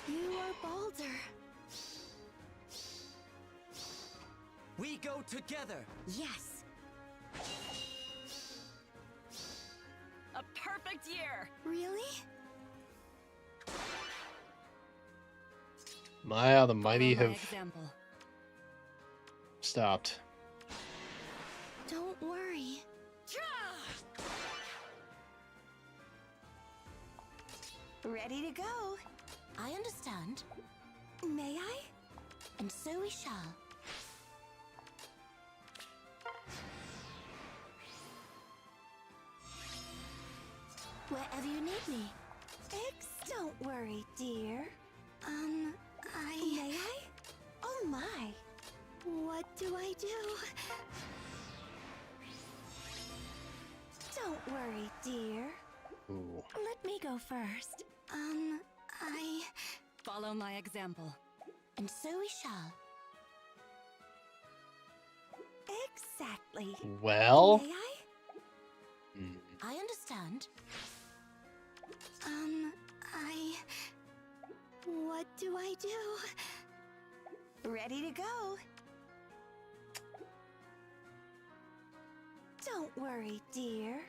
You are Baldur. We go together. Yes. A perfect year. Really? Maya the Mighty Follow my have example. stopped. Don't worry. Ready to go. I understand. May I? And so we shall. Wherever you need me. Don't worry, dear. May I? Oh my. What do I do? Don't worry, dear. Ooh. Let me go first. Follow my example. And so we shall. Exactly. Well? May I? I understand. What do I do? Ready to go. Don't worry, dear.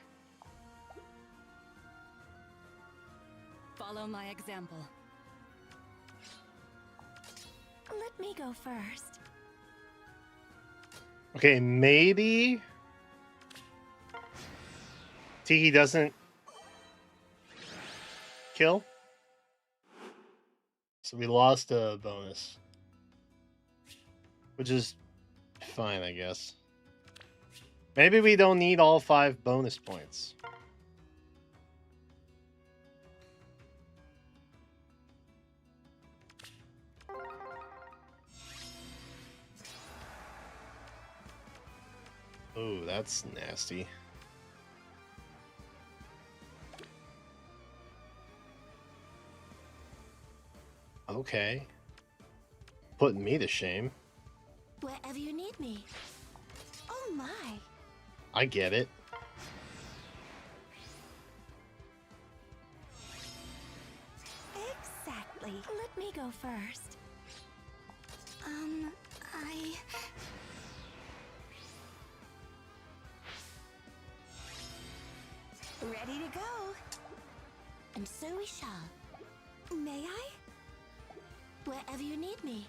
Follow my example. Let me go first. Okay, maybe Tiki doesn't kill. So we lost a bonus. Which is fine, I guess. Maybe we don't need all 5 bonus points. Oh, that's nasty. Okay. Putting me to shame. Wherever you need me. Oh my. I get it. Exactly. Let me go first. Ready to go. And so we shall. May I? Wherever you need me.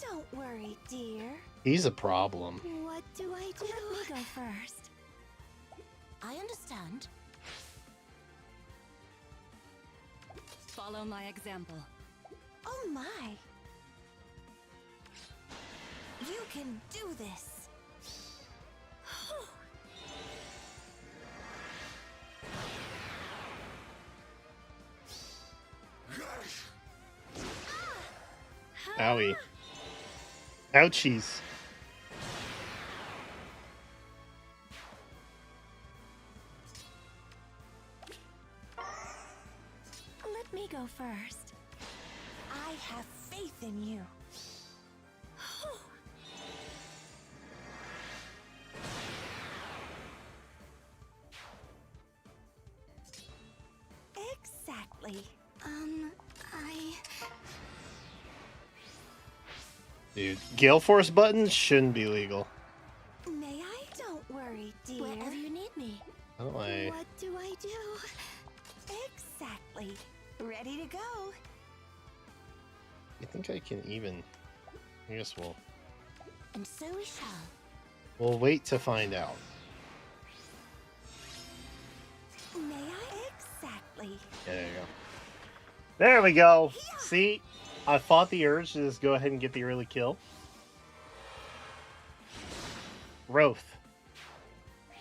Don't worry, dear. He's a problem. What do I do? Let me go first. I understand. Follow my example. Oh my. You can do this. Owie. Ouchies. Let me go first. I have faith in you. Exactly. Dude, Gale Force buttons shouldn't be legal. May I? Don't worry, dear. Wherever you need me. How do I... What do I do? Exactly. Ready to go. I think I can even... I guess we'll... And so we shall. We'll wait to find out. May I? Exactly. There you go. There we go. See? I fought the urge to just go ahead and get the early kill. Growth.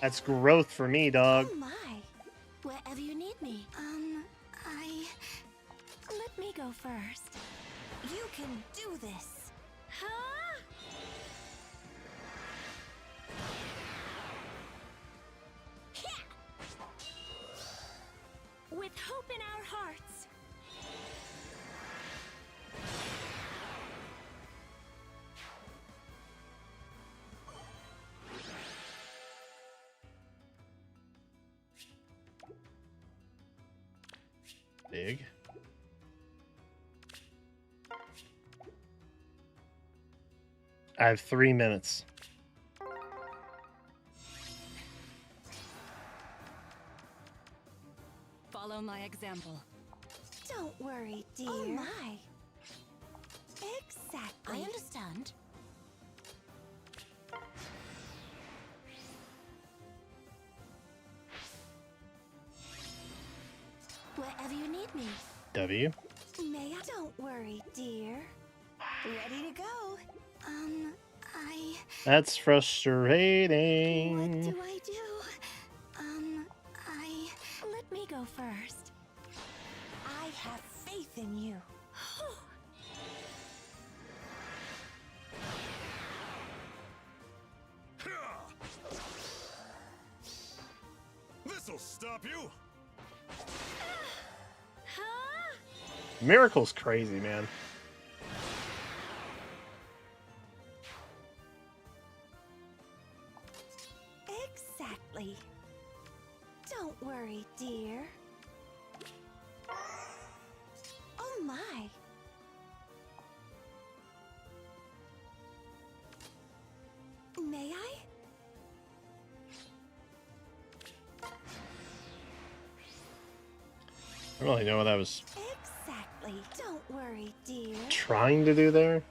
That's growth for me, dog. Oh my. Wherever you need me. Let me go first. You can do this. Huh? With hope in our hearts. big. I have 3 minutes. Follow my example. Don't worry, dear. Oh my. Exactly. I understand. Wherever you need me. W. May I? Don't worry, dear. Ready to go. That's frustrating. What do I do? Let me go first. I have faith in you. This'll stop you. Miracle's crazy, man. Exactly. Don't worry, dear. Oh my. May I? I don't really know what I was Exactly. Don't worry, dear. trying to do there.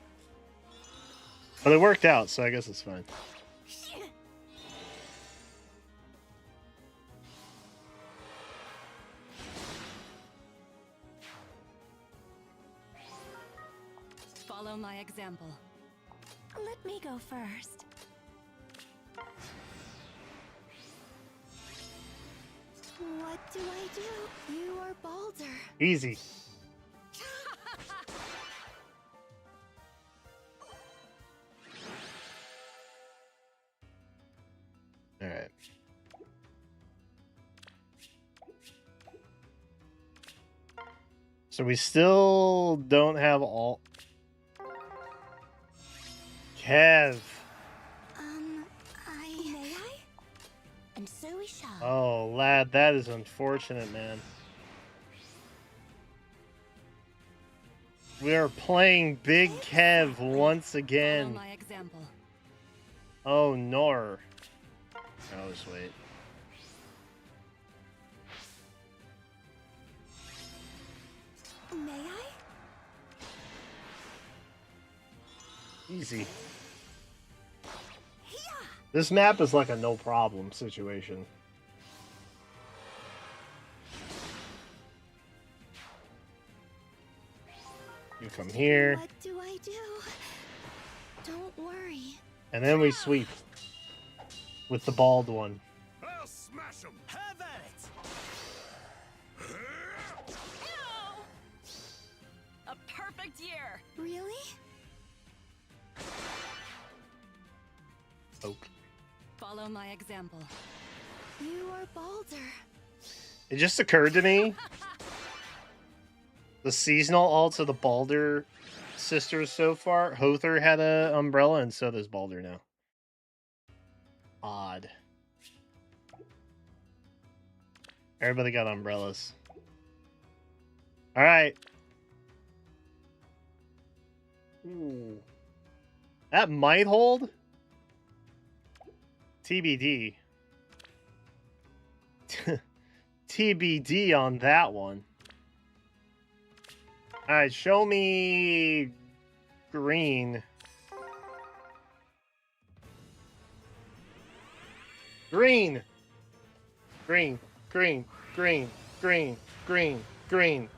But it worked out, so I guess it's fine. Follow my example. Let me go first. What do I do? You are Baldur. Easy. All right. So we still don't have all. Kev. May I? And so we shall. Oh, lad, that is unfortunate, man. We are playing Big Kev once Follow again. my example. Oh, nor. I'll just wait. May I? Easy. This map is like a no problem situation. You come here, What do I do? Don't worry. and then we sweep with the bald one. I'll smash him. Have at it! A perfect year. Really? Oak. Follow my example. You are Baldur. It just occurred to me. The seasonal alts of the Baldur sisters so far. Hother had a umbrella, and so does Baldur now. Odd. Everybody got umbrellas. Alright. Ooh. That might hold. TBD. TBD on that one. Alright, show me green. Green. Green, green, green, green, green, green.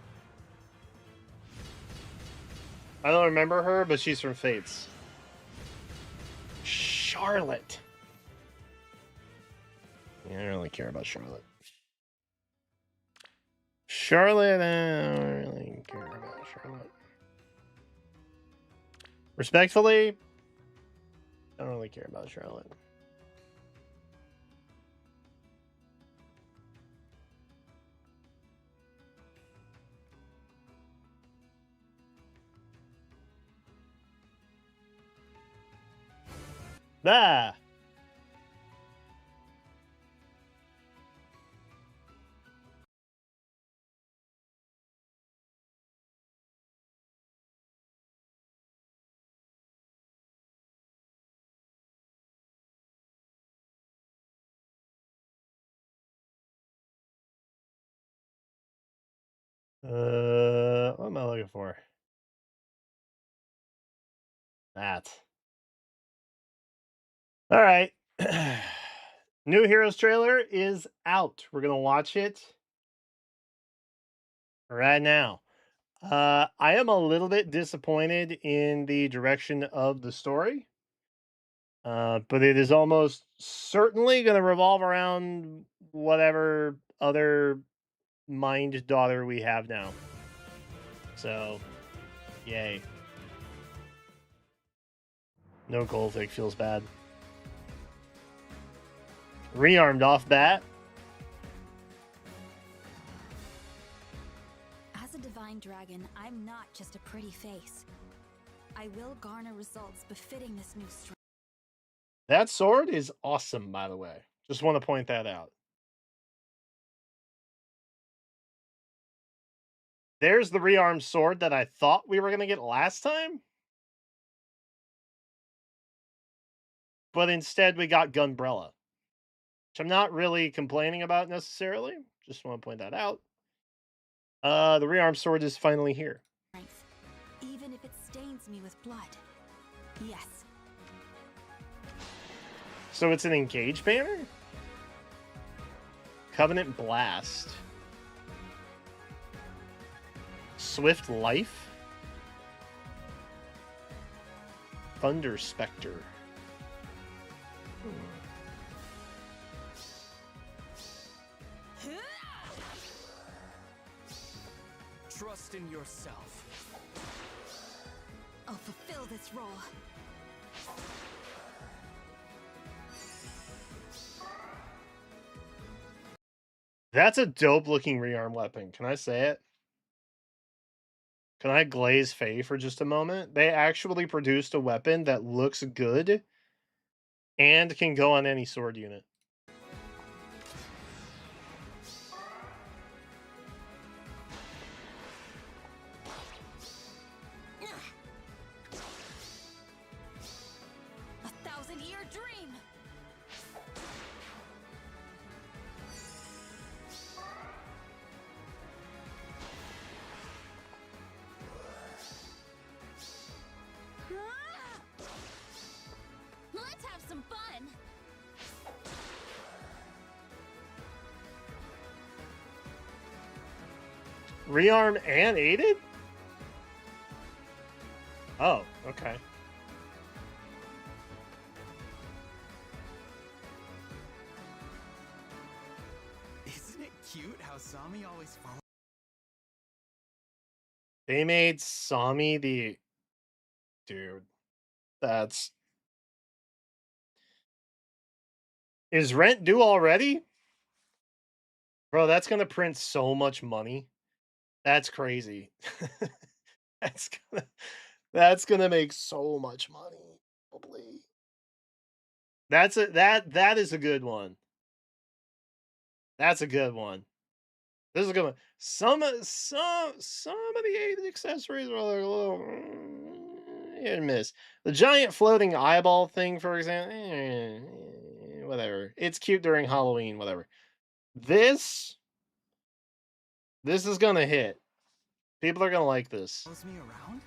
I don't remember her, but she's from Fates. Charlotte. Yeah, I don't really care about Charlotte. Charlotte, I don't really care about Charlotte. Respectfully, I don't really care about Charlotte. Ah! What am I looking for? That. All right. New Heroes trailer is out. We're gonna watch it right now. I am a little bit disappointed in the direction of the story. But it is almost certainly going to revolve around whatever other mind daughter we have now. So, yay. No Golvik feels bad. Rearmed off bat. As a divine dragon, I'm not just a pretty face. I will garner results befitting this new strength. That sword is awesome, by the way. Just want to point that out. There's the rearmed sword that I thought we were going to get last time. But instead we got Gunbrella. Which I'm not really complaining about necessarily. Just want to point that out. The rearmed sword is finally here. Even if it stains me with blood. Yes. So it's an engage banner? Covenant Blast. Swift Life. Thunder Spectre. Trust in yourself. I'll fulfill this role. That's a dope looking rearm weapon. Can I say it? Can I glaze Faye for just a moment? They actually produced a weapon that looks good and can go on any sword unit. A 1,000-year dream. Let's have some fun. Rearm and aided? Oh, okay. Isn't it cute how Sami always follows? They made Sami the... Dude. That's... Is rent due already? Bro, that's gonna print so much money. That's crazy. That's gonna make so much money. Probably. That is a good one. That's a good one. This is a good one. Some of the aided accessories are like a little hit and miss. The giant floating eyeball thing, for example, whatever. It's cute during Halloween, whatever. This is gonna hit. People are gonna like this. Follows me around?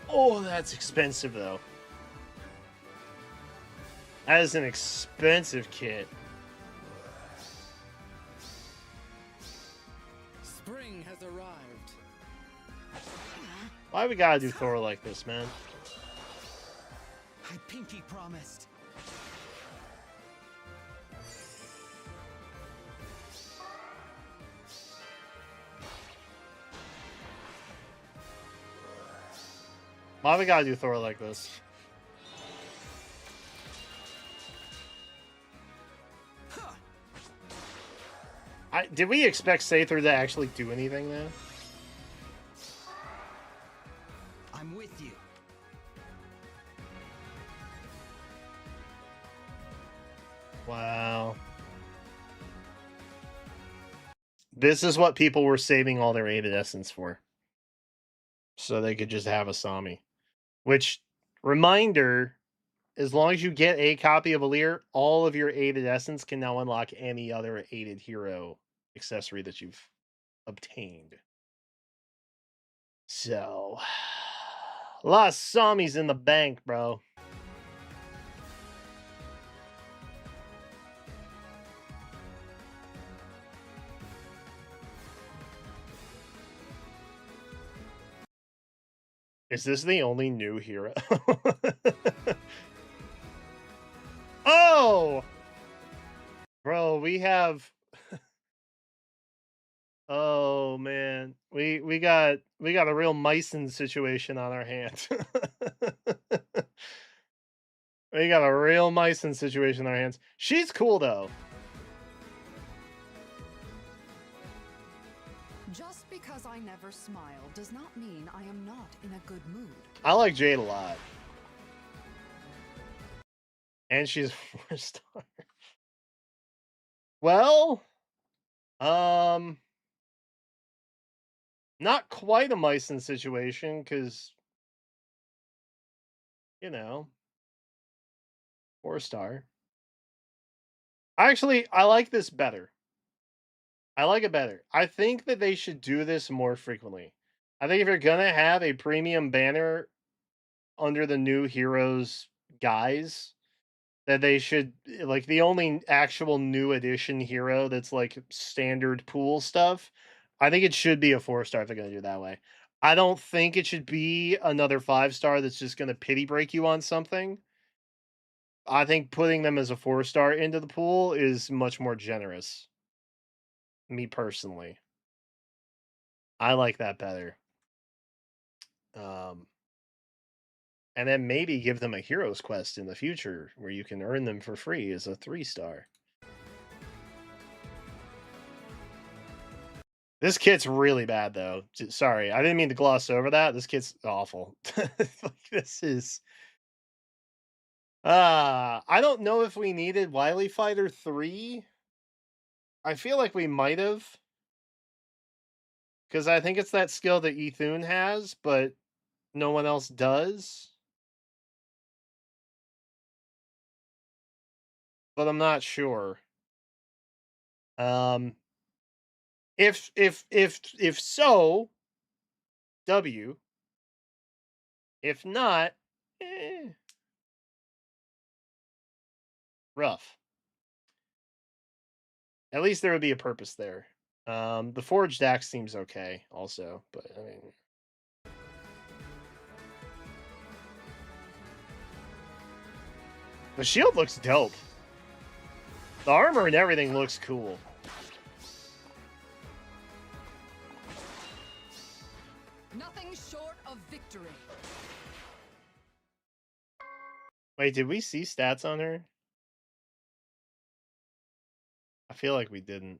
Oh, that's expensive though. That is an expensive kit. Spring has arrived. Why we gotta do Thor like this, man? I pinky promised. Why we gotta do Thor like this? Did we expect Sather to actually do anything then? I'm with you. Wow. This is what people were saving all their Aided Essence for. So they could just have Asami. Which, reminder, as long as you get a copy of Alear, all of your Aided Essence can now unlock any other Aided Hero accessory that you've obtained. So, a lot of Asamis in the bank, bro. Is this the only new hero? Oh! Bro, we have... Oh, man. We got a real Mycen situation on our hands. We got a real Mycen situation on our hands. She's cool, though. Just because I never smile does not mean I am not in a good mood. I like Jade a lot. And she's 4-star. Well, not quite a Mycen situation, because, you know, 4-star. Actually, I like this better. I like it better. I think that they should do this more frequently. I think if you're gonna have a premium banner under the new heroes guise, that they should, like, the only actual new edition hero that's like standard pool stuff, I think it should be a 4-star if they're gonna do it that way. I don't think it should be another 5-star that's just gonna pity break you on something. I think putting them as a 4-star into the pool is much more generous. Me personally. I like that better. And then maybe give them a Heroes Quest in the future where you can earn them for free as a 3-star. This kit's really bad, though. Sorry, I didn't mean to gloss over that. This kit's awful. This is... I don't know if we needed Wily Fighter 3. I feel like we might have. Because I think it's that skill that Ethune has, but no one else does. But I'm not sure. If so, W. If not, rough. At least there would be a purpose there. The Forged Axe seems okay, also, but I mean. The shield looks dope. The armor and everything looks cool. Nothing short of victory. Wait, did we see stats on her? I feel like we didn't.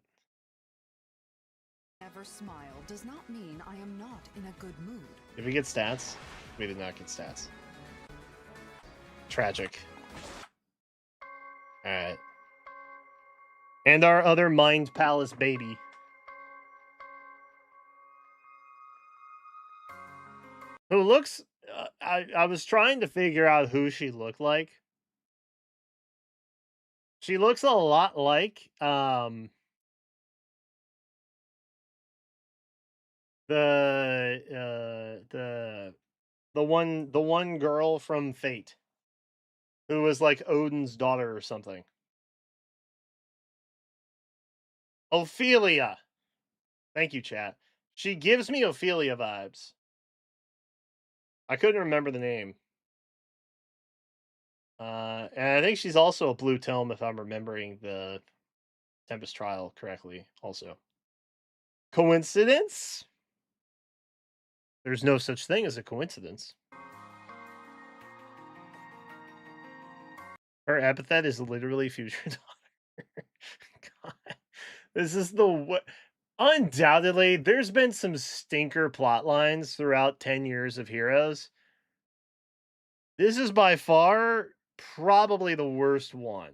Never smile does not mean I am not in a good mood. Did we get stats? We did not get stats. Tragic. Alright. And our other Mind Palace baby. Who looks... I was trying to figure out who she looked like. She looks a lot like... the one girl from Fate, who was like Odin's daughter or something. Ophelia. Thank you, chat. She gives me Ophelia vibes. I couldn't remember the name. And I think she's also a Blue Tome, if I'm remembering the Tempest Trial correctly, also. Coincidence? There's no such thing as a coincidence. Her epithet is literally future daughter. God. This is the... Undoubtedly, there's been some stinker plot lines throughout 10 years of Heroes. This is by far probably the worst one.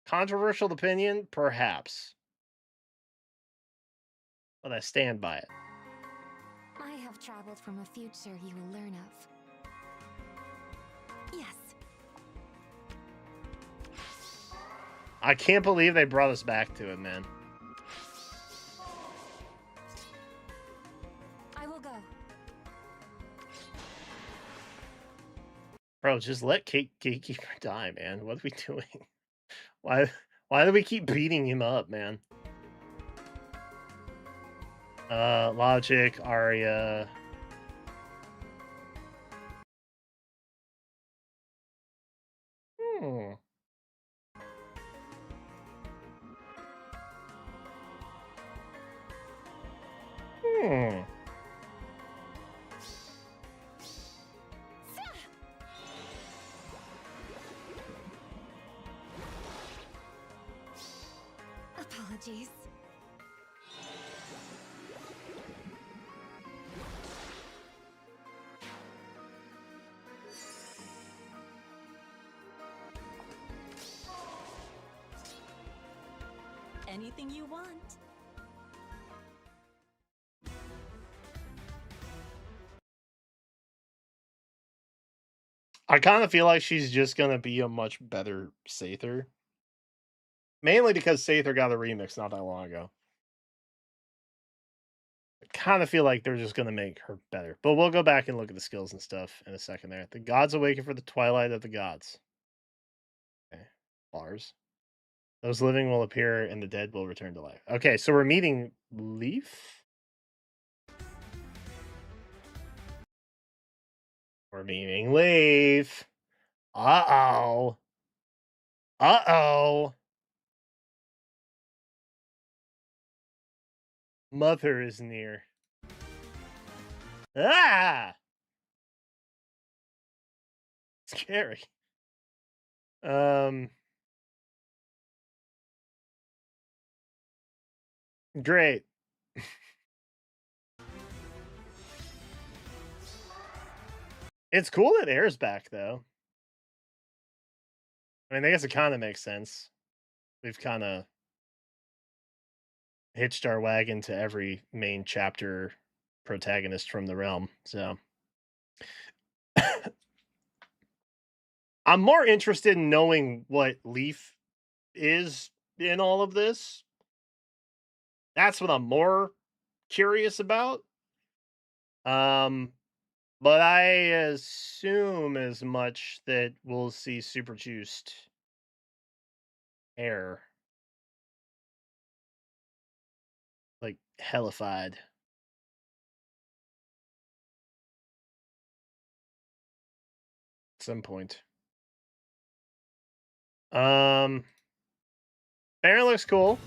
Controversial opinion, perhaps. But I stand by it. I have traveled from a future you will learn of. Yes. I can't believe they brought us back to it, man. I will go. Bro, just let Gatekeeper die, man. What are we doing? Why do we keep beating him up, man? Logic, Arya. Hmm. Hmm. Apologies. Anything you want. I kind of feel like she's just gonna be a much better Sather. Mainly because Sather got a remix not that long ago. I kind of feel like they're just gonna make her better. But we'll go back and look at the skills and stuff in a second there. The gods awaken for the twilight of the gods. Okay. Bars. Those living will appear and the dead will return to life. Okay, so we're meeting Leaf. We're meeting Leaf. Uh-oh. Uh-oh. Mother is near. Ah! Scary. Great. It's cool that Air's back, though. I mean, I guess it kind of makes sense. We've kind of hitched our wagon to every main chapter protagonist from the realm, so. I'm more interested in knowing what Leaf is in all of this. That's what I'm more curious about. But I assume as much that we'll see super juiced Air. Like hellified. At some point. Baron looks cool.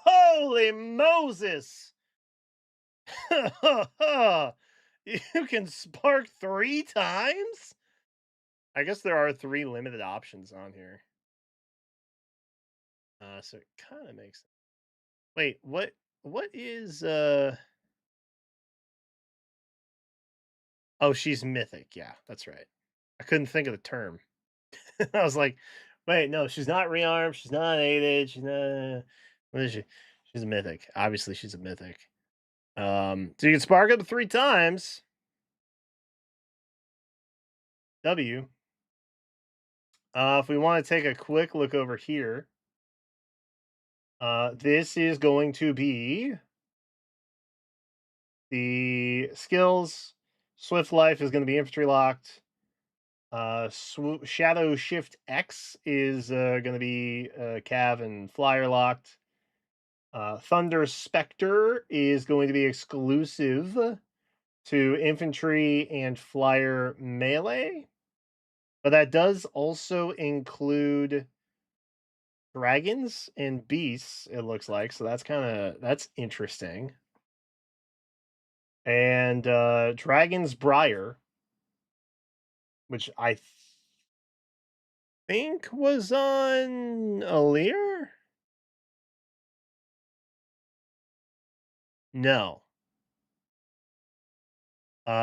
Holy Moses! You can spark 3 times? I guess there are 3 limited options on here. So it kind of makes sense. Wait, what is Oh, she's mythic. Yeah, that's right. I couldn't think of the term. I was like, wait, no, she's not rearmed, she's not aided, she's not what is she? She's a mythic. Obviously, she's a mythic. So you can spark up to 3 times. W. If we want to take a quick look over here, this is going to be the skills. Swift Life is going to be infantry locked. Shadow Shift X is going to be Cav and Flyer locked. Thunder Spectre is going to be exclusive to infantry and flyer melee. But that does also include dragons and beasts, it looks like. So that's interesting. And Dragon's Briar, which I think was on Alear? No.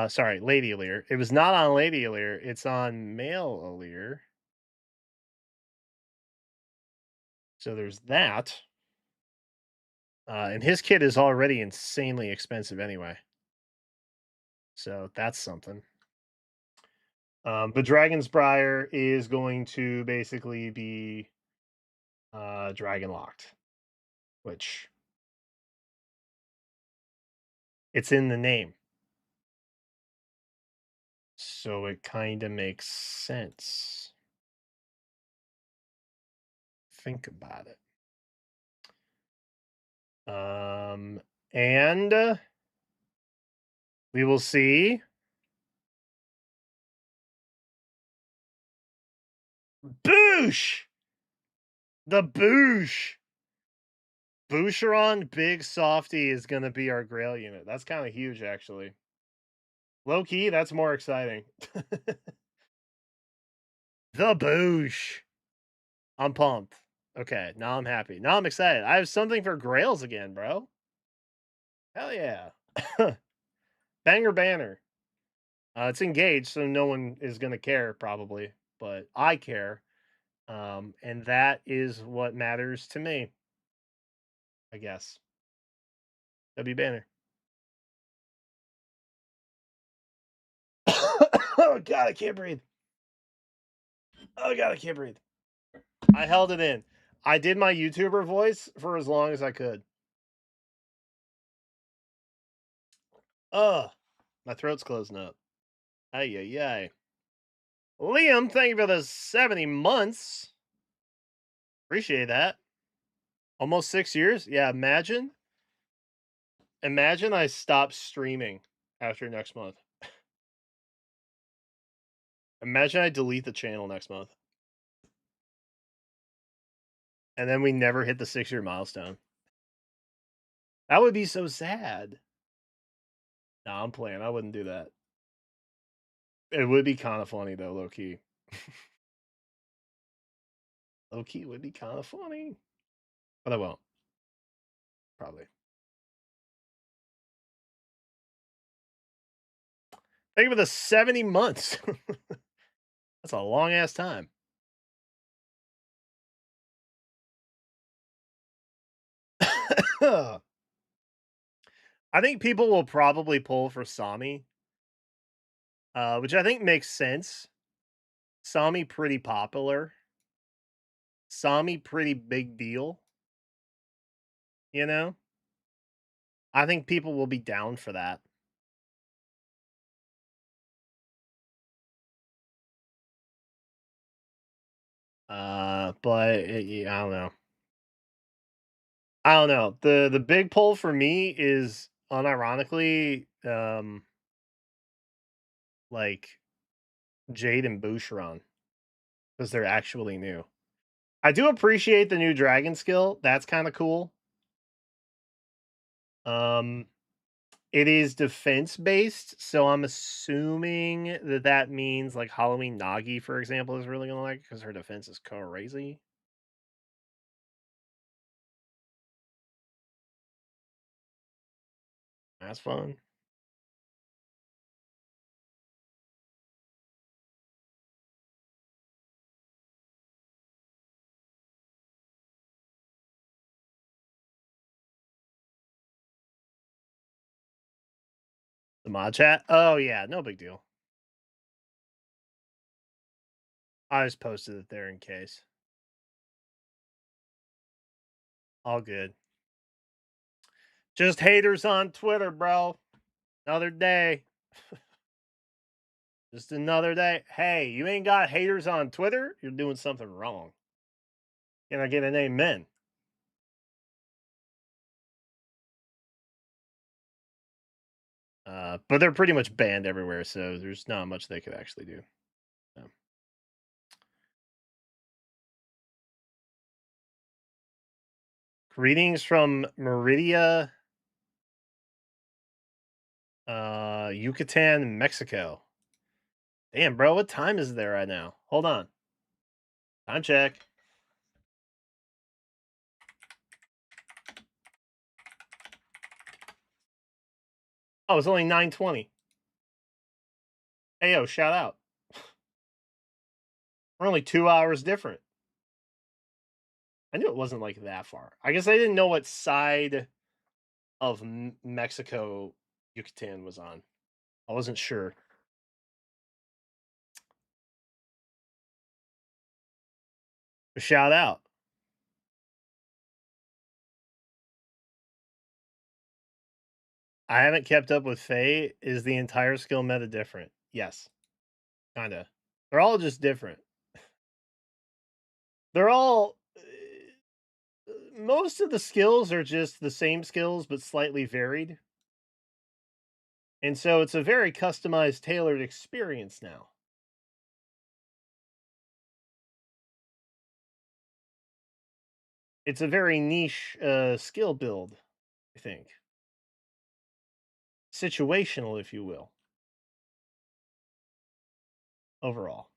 Sorry, Lady Alear. It was not on Lady Alear. It's on Male Alear. So there's that. And his kit is already insanely expensive anyway. So that's something. The Dragon's Briar is going to basically be dragon locked, which it's in the name. So it kind of makes sense. Think about it. And we will see Boosh! The Boosh! Boucheron Big Softy is going to be our Grail unit. That's kind of huge, actually. Low key, that's more exciting. The Boosh! I'm pumped. Okay, now I'm happy. Now I'm excited. I have something for Grails again, bro. Hell yeah. Banger banner. It's engaged, so no one is going to care, probably. But I care. And that is what matters to me. I guess. W banner. Oh god, I can't breathe. Oh god, I can't breathe. I held it in. I did my YouTuber voice for as long as I could. Ugh. My throat's closing up. Ay, ay, ay. Liam, thank you for the 70 months. Appreciate that. Almost 6 years? Yeah, imagine. Imagine I stop streaming after next month. Imagine I delete the channel next month. And then we never hit the 6-year milestone. That would be so sad. No, I'm playing. I wouldn't do that. It would be kind of funny, though, low-key. Low-key would be kind of funny. But I won't. Probably. Thank you for the 70 months. That's a long-ass time. I think people will probably pull for Sami. Which I think makes sense. Sami pretty popular. Sami pretty big deal. You know? I think people will be down for that. But I don't know. I don't know. The big pull for me is unironically like Jade and Boucheron, because they're actually new. I do appreciate the new dragon skill. That's kind of cool. It is defense based, so I'm assuming that that means like Halloween Nagi, for example, is really gonna like because her defense is crazy. That's fun. The mod chat? Oh yeah, no big deal. I just posted it there in case. All good. Just haters on Twitter, bro. Another day. Just another day. Hey, you ain't got haters on Twitter? You're doing something wrong. Can I get an amen? But they're pretty much banned everywhere, so there's not much they could actually do. So. Greetings from Meridia, Yucatan, Mexico. Damn, bro, what time is it there right now? Hold on. Time check. Oh, it's only 9:20. Hey, yo, shout out. We're only 2 hours different. I knew it wasn't like that far. I guess I didn't know what side of Mexico Yucatan was on. I wasn't sure. Shout out. I haven't kept up with Faye. Is the entire skill meta different? Yes. Kinda. They're all just different. They're all... most of the skills are just the same skills, but slightly varied. And so it's a very customized, tailored experience now. It's a very niche skill build, I think. Situational, if you will. Overall.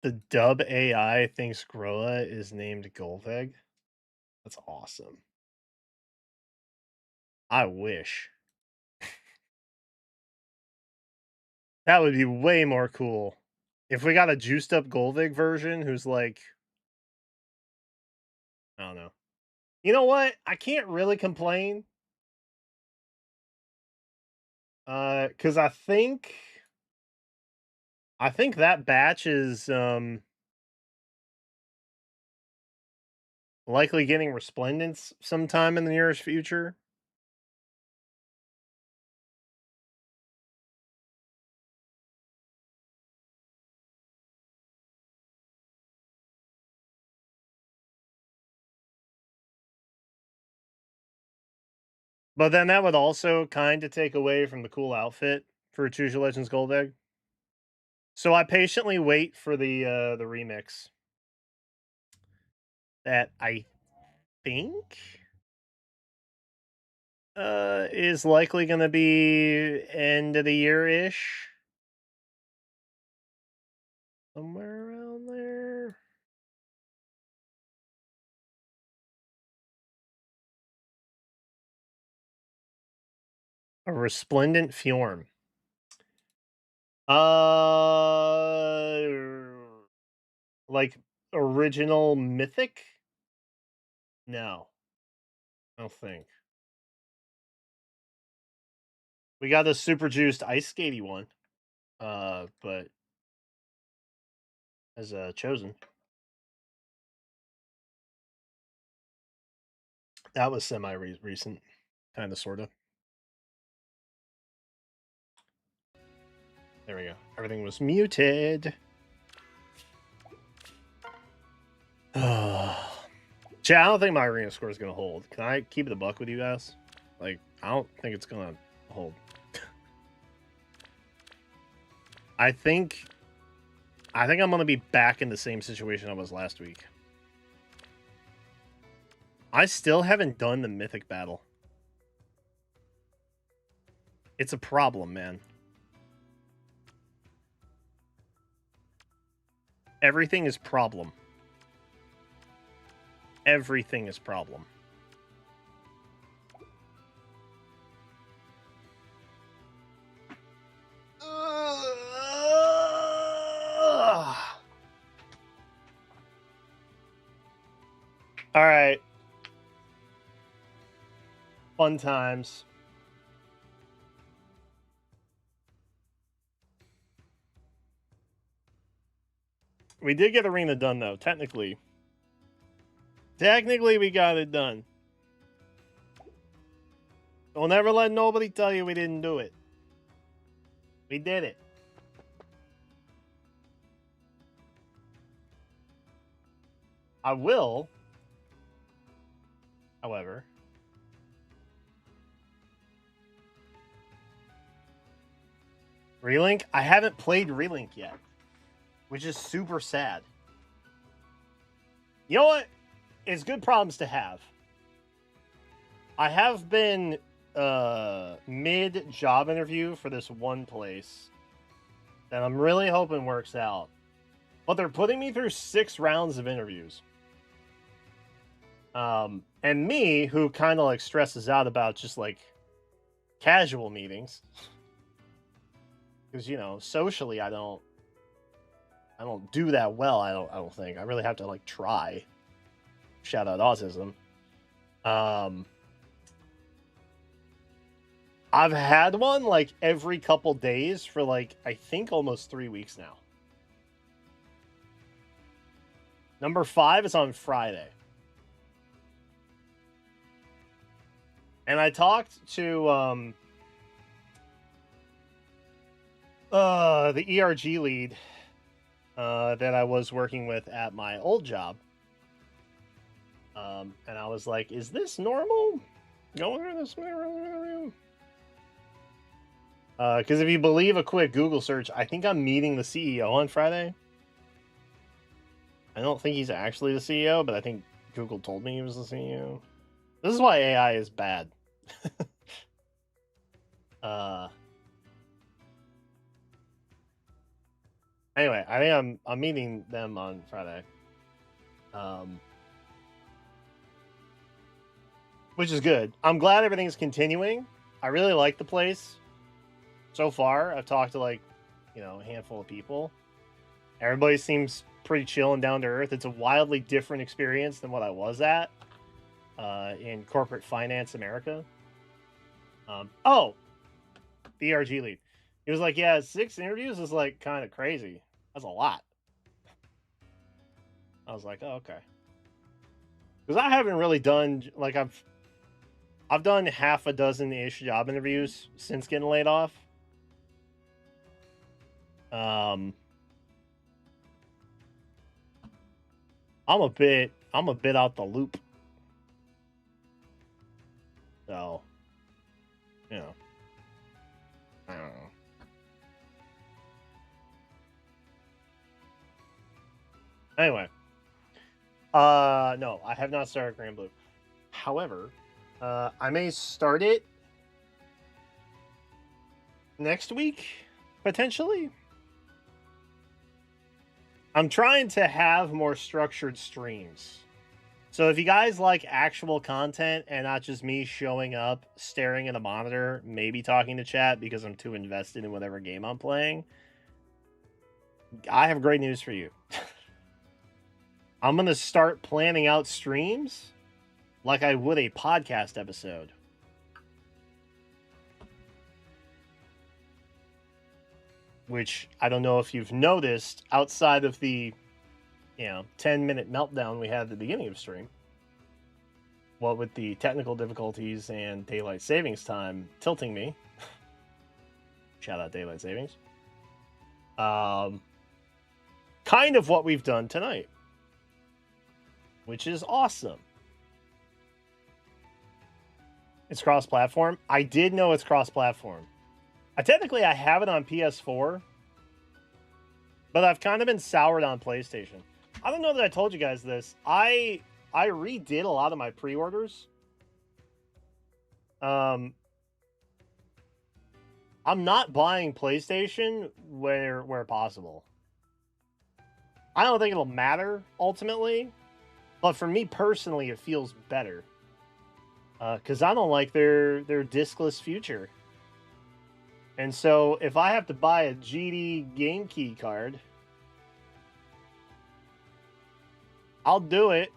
The dub AI thinks Groa is named Golveg. That's awesome. I wish. That would be way more cool. If we got a juiced up Golvig version who's like... I don't know. You know what? I can't really complain. Because I think that batch is likely getting Resplendence sometime in the nearest future. But then that would also kind of take away from the cool outfit for Choose Your Legends Golveg. So I patiently wait for the remix that I think is likely going to be end of the year-ish. Somewhere around there. A Resplendent Fjorm. Like original Mythic? No. I don't think. We got a super juiced Ice Skatey one. But as chosen. That was semi-recent. Kind of, sort of. There we go. Everything was muted. Chat, I don't think my arena score is going to hold. Can I keep it a buck with you guys? Like, I don't think it's going to hold. I think I'm going to be back in the same situation I was last week. I still haven't done the Mythic battle. It's a problem, man. Everything is problem. Everything is problem. All right. Fun times. We did get arena done, though, technically. Technically, we got it done. Don't ever let nobody tell you we didn't do it. We did it. I will, however, Relink? I haven't played Relink yet, which is super sad. You know what? It's good problems to have. I have been mid-job interview for this one place that I'm really hoping works out. But they're putting me through 6 rounds of interviews. And me, who kind of like stresses out about just like casual meetings, because you know, socially, I don't do that well. I don't think I really have to like try. Shout out autism. I've had one like every couple days for like I think almost 3 weeks now. Number 5 is on Friday. And I talked to the ERG lead that I was working with at my old job. And I was like, is this normal? Going through this? Because if you believe a quick Google search, I think I'm meeting the CEO on Friday. I don't think he's actually the CEO, but I think Google told me he was the CEO. This is why AI is bad. Anyway, I think I'm meeting them on Friday. Which is good. I'm glad everything's continuing. I really like the place. So far, I've talked to like, you know, a handful of people. Everybody seems pretty chill and down to earth. It's a wildly different experience than what I was at in corporate finance America. The ERG lead. He was like, yeah, 6 interviews is like kind of crazy. That's a lot. I was like, oh, okay. Because I haven't really done, like, I've done half a dozen-ish job interviews since getting laid off. I'm a bit out the loop. So, you know, I don't know. Anyway, no, I have not started Grand Blue. However, I may start it next week, potentially. I'm trying to have more structured streams. So if you guys like actual content and not just me showing up, staring at a monitor, maybe talking to chat because I'm too invested in whatever game I'm playing, I have great news for you. I'm going to start planning out streams like I would a podcast episode. Which I don't know if you've noticed outside of the, 10-minute meltdown we had at the beginning of stream. What with the technical difficulties and daylight savings time tilting me. Shout out daylight savings. Kind of what we've done tonight. Which is awesome. It's cross-platform. I did know it's cross-platform. Technically, I have it on PS4, but I've kind of been soured on PlayStation. I don't know that I told you guys this. I redid a lot of my pre-orders. I'm not buying PlayStation where possible. I don't think it'll matter ultimately, but for me personally, it feels better. Because I don't like their discless future. And so, if I have to buy a GD game key card, I'll do it.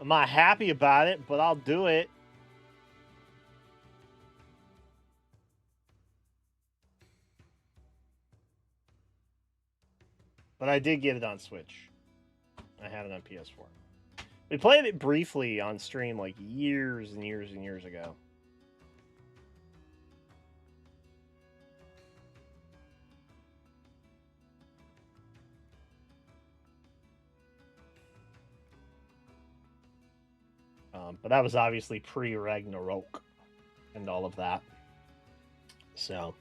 I'm not happy about it, but I'll do it. But I did get it on Switch. I had it on PS4. We played it briefly on stream like years and years and years ago. But that was obviously pre-Ragnarok and all of that. So.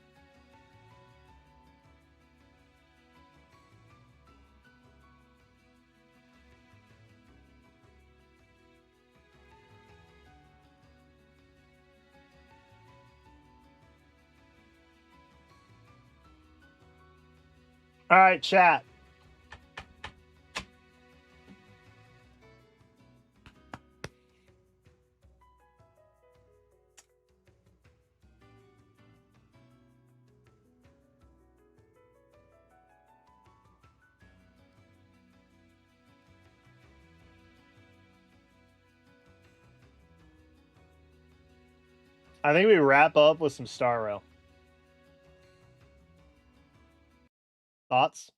All right, chat. I think we wrap up with some Star Rail. Thoughts?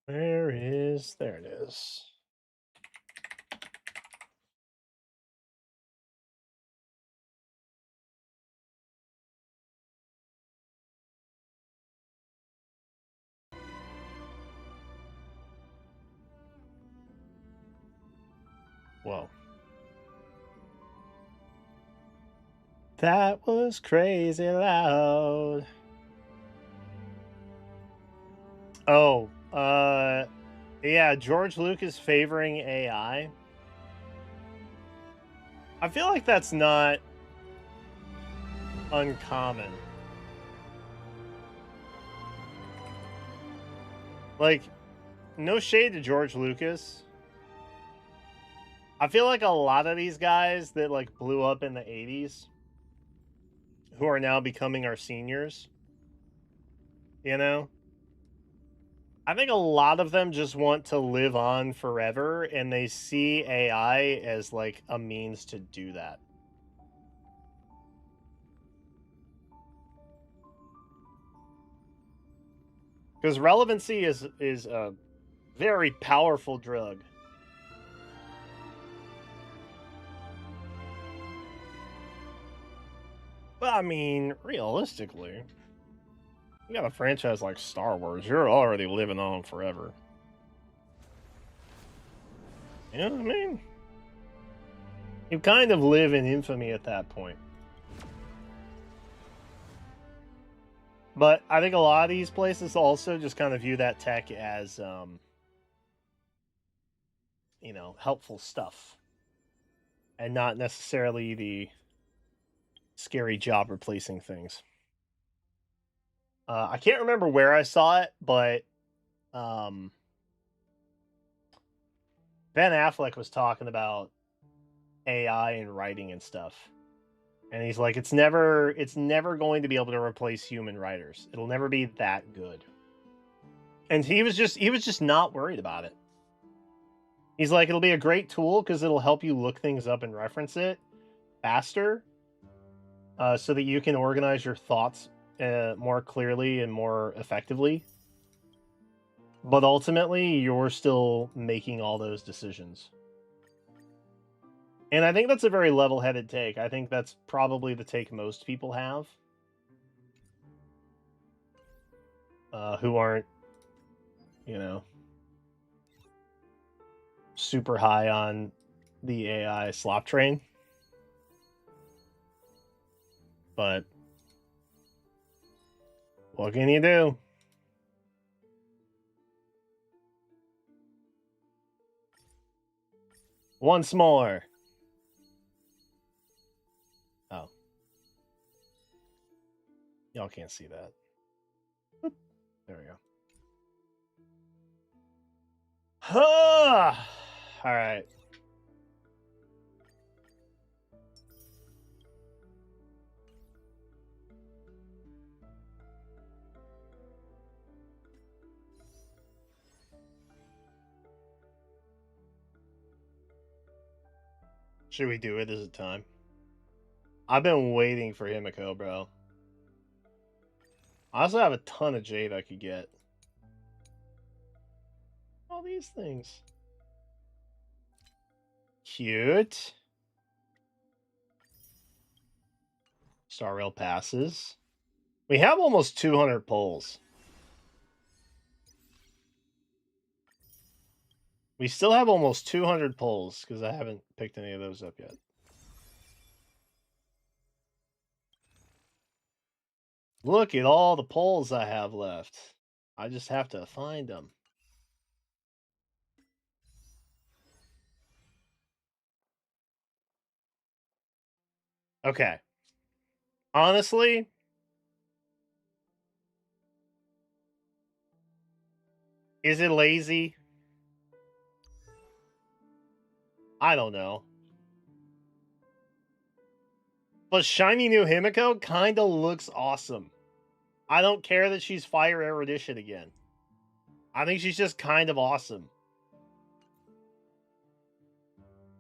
There it is. Whoa. That was crazy loud. Oh, yeah, George Lucas favoring AI. I feel like that's not uncommon. Like, no shade to George Lucas. I feel like a lot of these guys that like blew up in the 80s who are now becoming our seniors, you know? I think a lot of them just want to live on forever and they see AI as like a means to do that. Because relevancy is a very powerful drug. But I mean, realistically, you got a franchise like Star Wars, you're already living on forever. You know what I mean? You kind of live in infamy at that point. But I think a lot of these places also just kind of view that tech as, you know, helpful stuff. And not necessarily the scary job replacing things. I can't remember where I saw it, but Ben Affleck was talking about AI and writing and stuff. And he's like, it's never going to be able to replace human writers. It'll never be that good. And he was just not worried about it. He's like, it'll be a great tool because it'll help you look things up and reference it faster, so that you can organize your thoughts more clearly and more effectively. But ultimately, you're still making all those decisions. And I think that's a very level-headed take. I think that's probably the take most people have. Who aren't, you know, super high on the AI slop train. But what can you do? Once more. Oh. Y'all can't see that. Boop. There we go. All right. Should we do it? Is it time? I've been waiting for Himiko, bro. I also have a ton of jade I could get. All these things. Cute. Star Rail passes. We have almost 200 pulls. We still have almost 200 pulls because I haven't picked any of those up yet. Look at all the pulls I have left. I just have to find them. Okay. Honestly, Is it lazy? I don't know. But shiny new Himiko kind of looks awesome. I don't care that she's Fire Erudition again. I think she's just kind of awesome.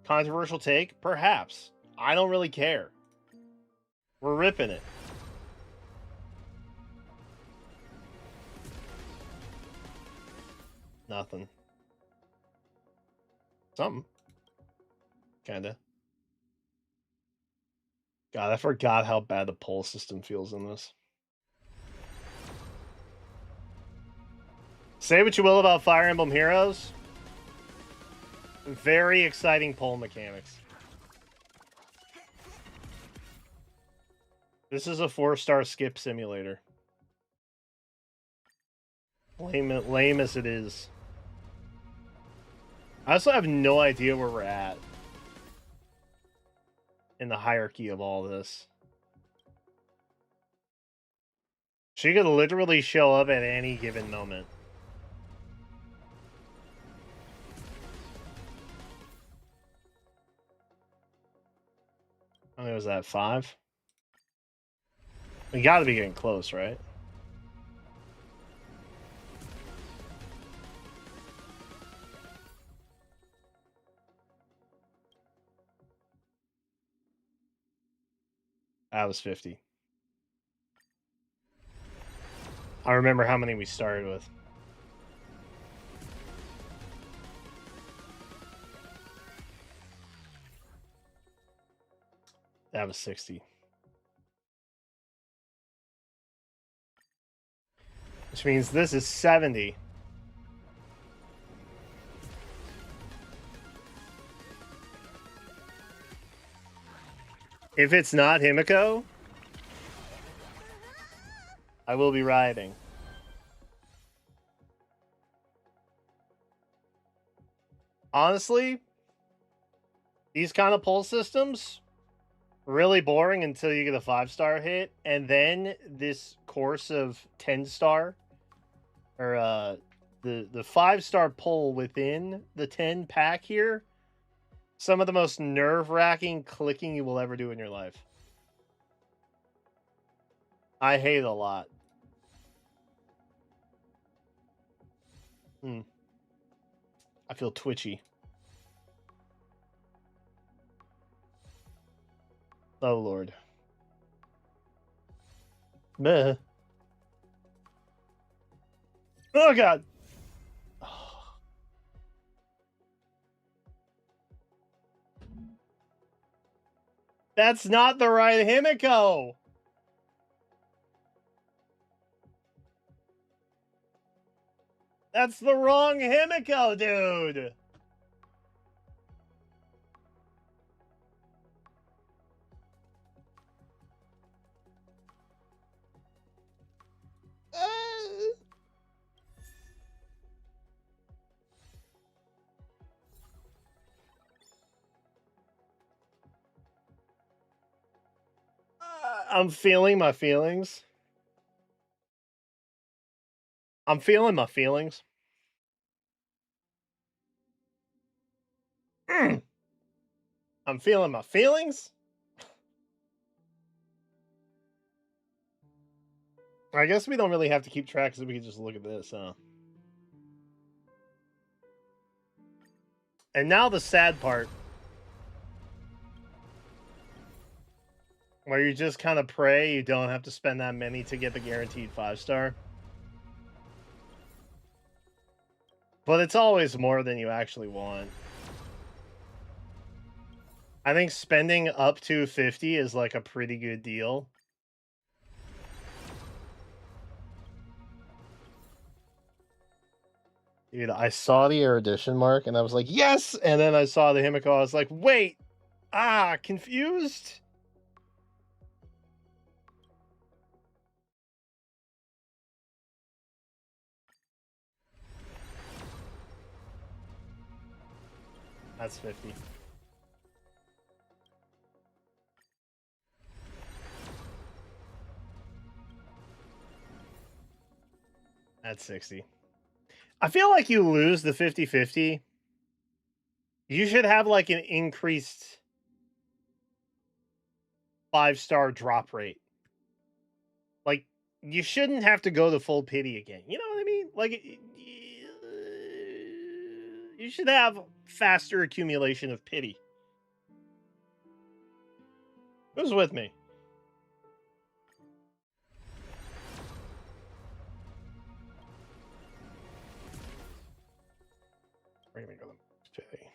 Controversial take? Perhaps. I don't really care. We're ripping it. Nothing. Something. Kinda. God, I forgot how bad the pull system feels in this. Say what you will about Fire Emblem Heroes. Very exciting pull mechanics. This is a 4-star skip simulator. Lame as it is. I also have no idea where we're at in the hierarchy of all this. She could literally show up at any given moment. How many was that? 5? We gotta be getting close, right? That was 50. I remember how many we started with. That was 60. Which means this is 70. If it's not Himiko, I will be rioting. Honestly, these kind of pull systems, really boring until you get a 5-star hit, and then this course of 10-star, or the 5-star pull within the 10 pack here, some of the most nerve-wracking clicking you will ever do in your life. I hate it a lot. I feel twitchy. Oh, Lord. Meh. Oh, God. That's not the right Himiko. That's the wrong Himiko, dude. I'm feeling my feelings. I'm feeling my feelings. I'm feeling my feelings. I guess we don't really have to keep track because we can just look at this, huh? And now the sad part. Where you just kind of pray you don't have to spend that many to get the guaranteed 5-star. But it's always more than you actually want. I think spending up to 50 is like a pretty good deal. Dude, I saw the Erudition mark and I was like, yes! And then I saw the Himiko, I was like, wait! Confused? That's 50. That's 60. I feel like you lose the 50-50. You should have like an increased 5-star drop rate. Like, you shouldn't have to go to full pity again. You know what I mean? Like, you should have faster accumulation of pity. Who's with me? We're gonna go to pity.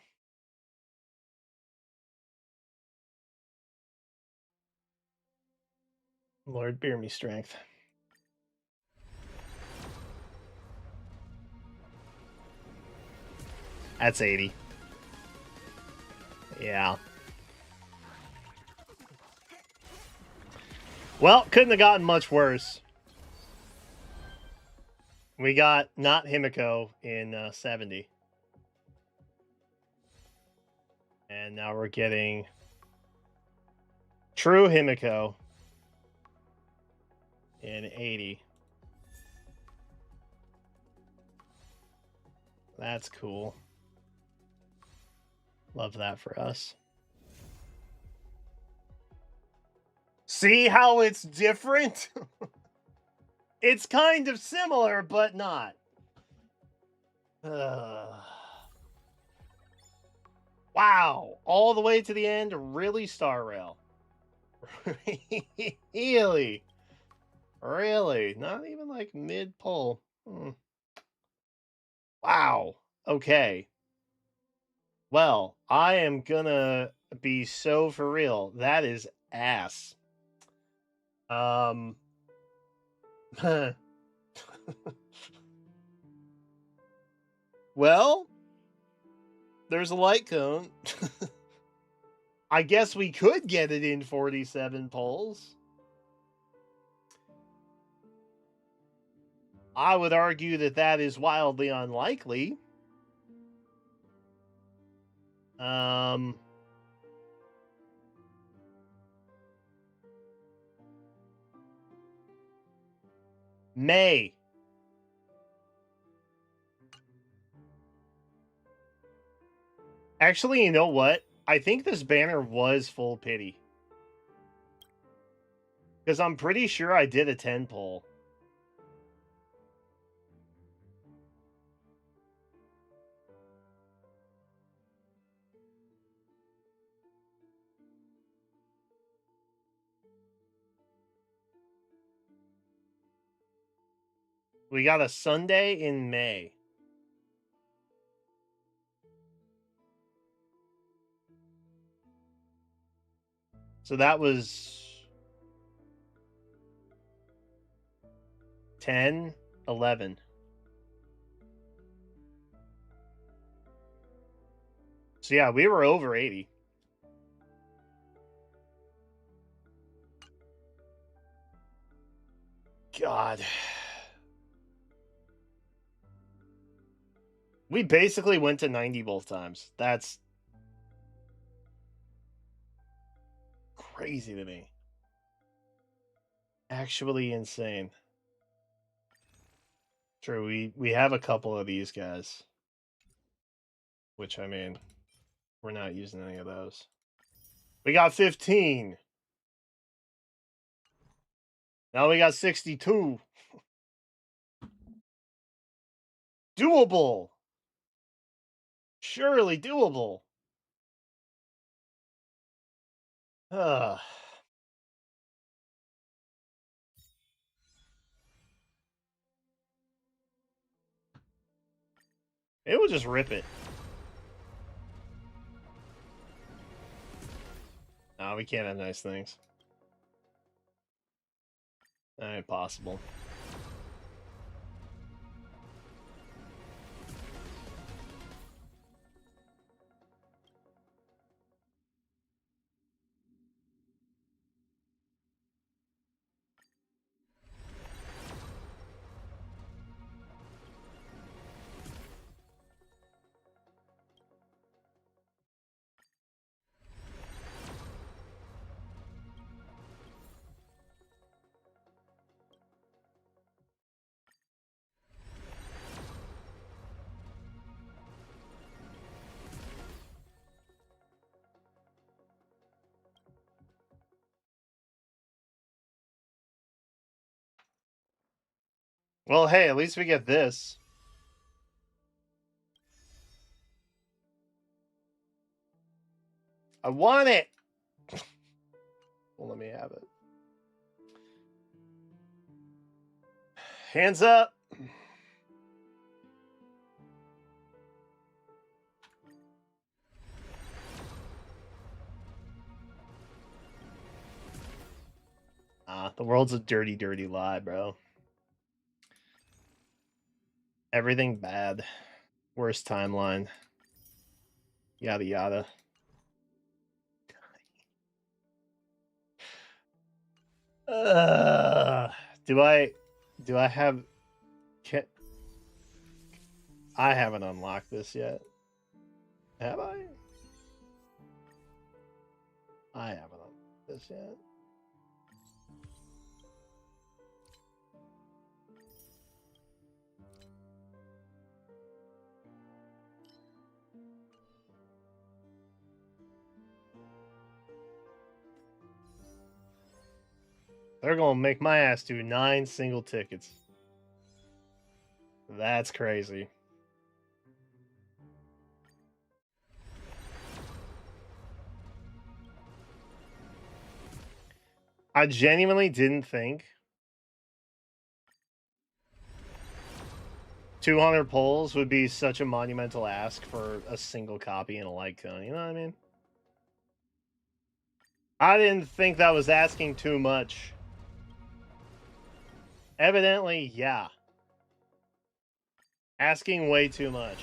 Lord, bear me strength. That's 80. Yeah. Well, couldn't have gotten much worse. We got not Himiko in 70. And now we're getting true Himiko in 80. That's cool. Love that for us. See how it's different? It's kind of similar, but not. Wow. All the way to the end, really, Star Rail? Really? Really? Not even like mid-pull. Wow. Okay. Well, I am gonna be so for real. That is ass. Well, there's a light cone. I guess we could get it in 47 polls. I would argue that that is wildly unlikely. May. Actually, you know what? I think this banner was full pity. Because I'm pretty sure I did a 10 poll. We got a Sunday in May. So that was 10, 11. So yeah, we were over 80. God. We basically went to 90 both times. That's crazy to me. Actually insane. True, we have a couple of these guys. Which, I mean, we're not using any of those. We got 15. Now we got 62. Doable. Surely doable. It will just rip it. No, we can't have nice things. That ain't possible. Well, hey, at least we get this. I want it. Well, let me have it. Hands up. The world's a dirty, dirty lie, bro. Everything bad. Worst timeline. Yada yada. Do I have... I haven't unlocked this yet. Have I? I haven't unlocked this yet. They're gonna make my ass do 9 single tickets. That's crazy. I genuinely didn't think 200 polls would be such a monumental ask for a single copy and a like cone. You know what I mean? I didn't think that was asking too much. Evidently, yeah. Asking way too much.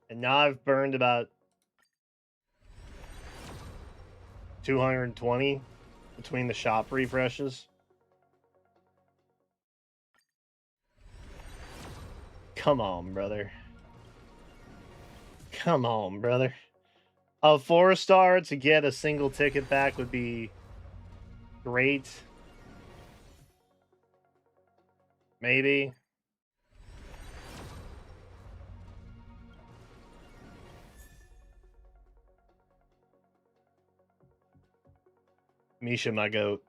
And now I've burned about 220 between the shop refreshes. Come on, brother. Come on, brother. A 4-star to get a single ticket back would be great. Maybe. Misha, my goat.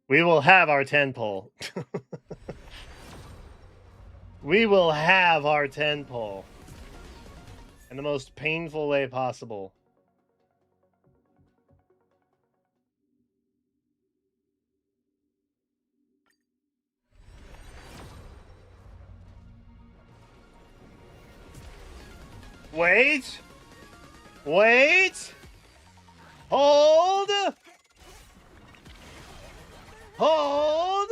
We will have our 10 pull. We will have our 10 pull. In the most painful way possible. Wait. Wait. Hold. Hold.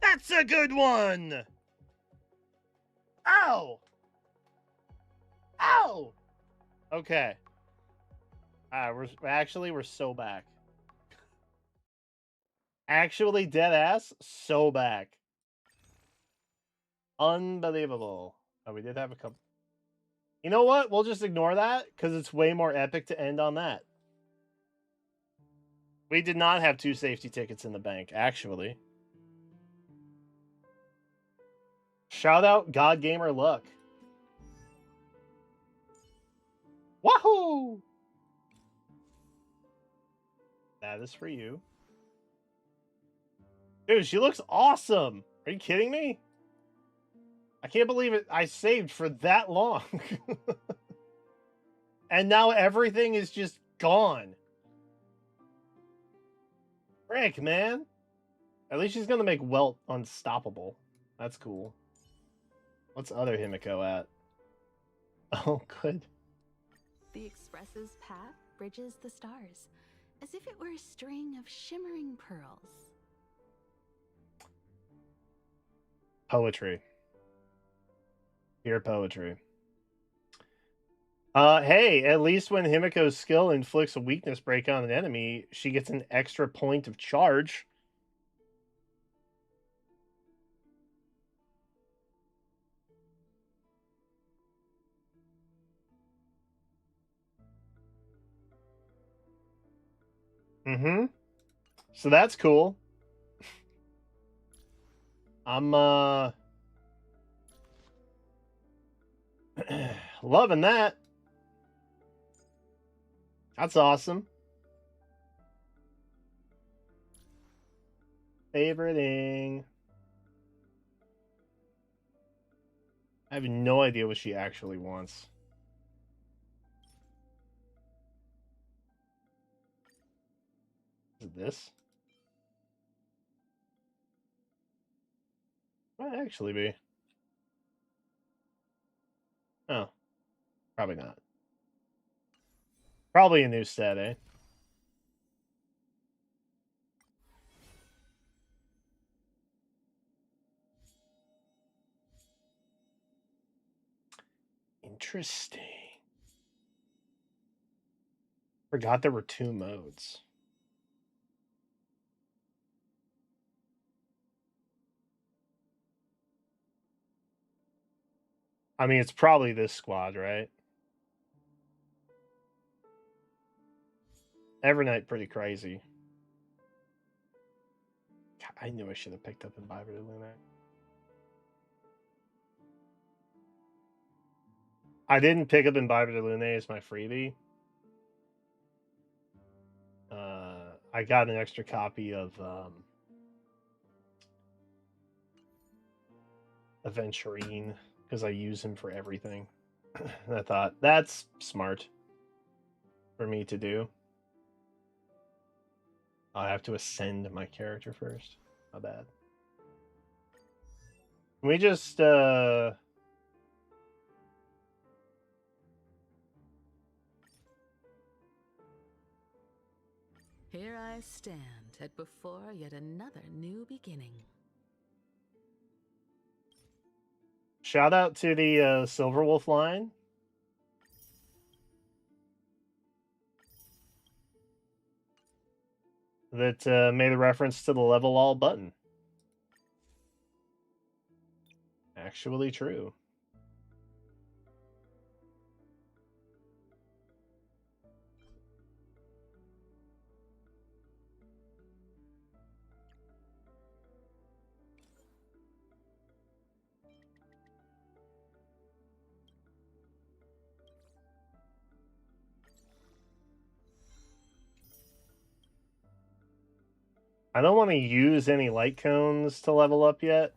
That's a good one. Ow. Ow. Okay. We're so back. Actually, dead ass, so back. Unbelievable. Oh, we did have a couple. You know what? We'll just ignore that because it's way more epic to end on that. We did not have 2 safety tickets in the bank, actually. Shout out God Gamer Luck. Wahoo! That is for you. Dude, she looks awesome. Are you kidding me? I can't believe it. I saved for that long. And now everything is just gone. Frick, man. At least she's going to make Welt unstoppable. That's cool. What's other Himiko at? Oh, good. The Express's path bridges the stars, as if it were a string of shimmering pearls. Poetry. Pure poetry. Hey, at least when Himiko's skill inflicts a weakness break on an enemy, she gets an extra point of charge. Mm-hmm. So that's cool. I'm Loving that. That's awesome. Favoriting. I have no idea what she actually wants. Is it this? Might actually be. Oh. Probably not. Probably a new set, eh? Interesting. Forgot there were 2 modes. I mean, it's probably this squad, right? Evernight pretty crazy. God, I knew I should have picked up Imbiber to Lunar. I didn't pick up Imbiber de Lune as my freebie. I got an extra copy of Aventurine because I use him for everything. And I thought, that's smart for me to do. I have to ascend my character first. Not bad. Can we just... Here I stand at before yet another new beginning. Shout out to the Silverwolf line. That made a reference to the level all button. Actually true. I don't want to use any light cones to level up yet.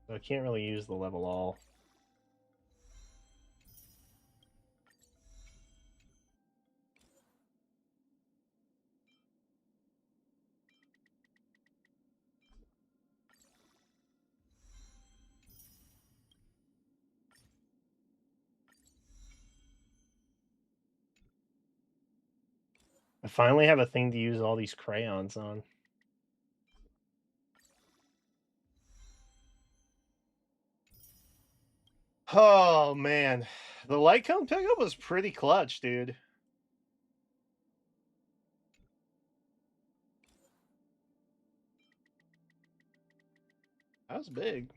So I can't really use the level all. I finally have a thing to use all these crayons on. Oh, man. The light cone pickup was pretty clutch, dude. That was big.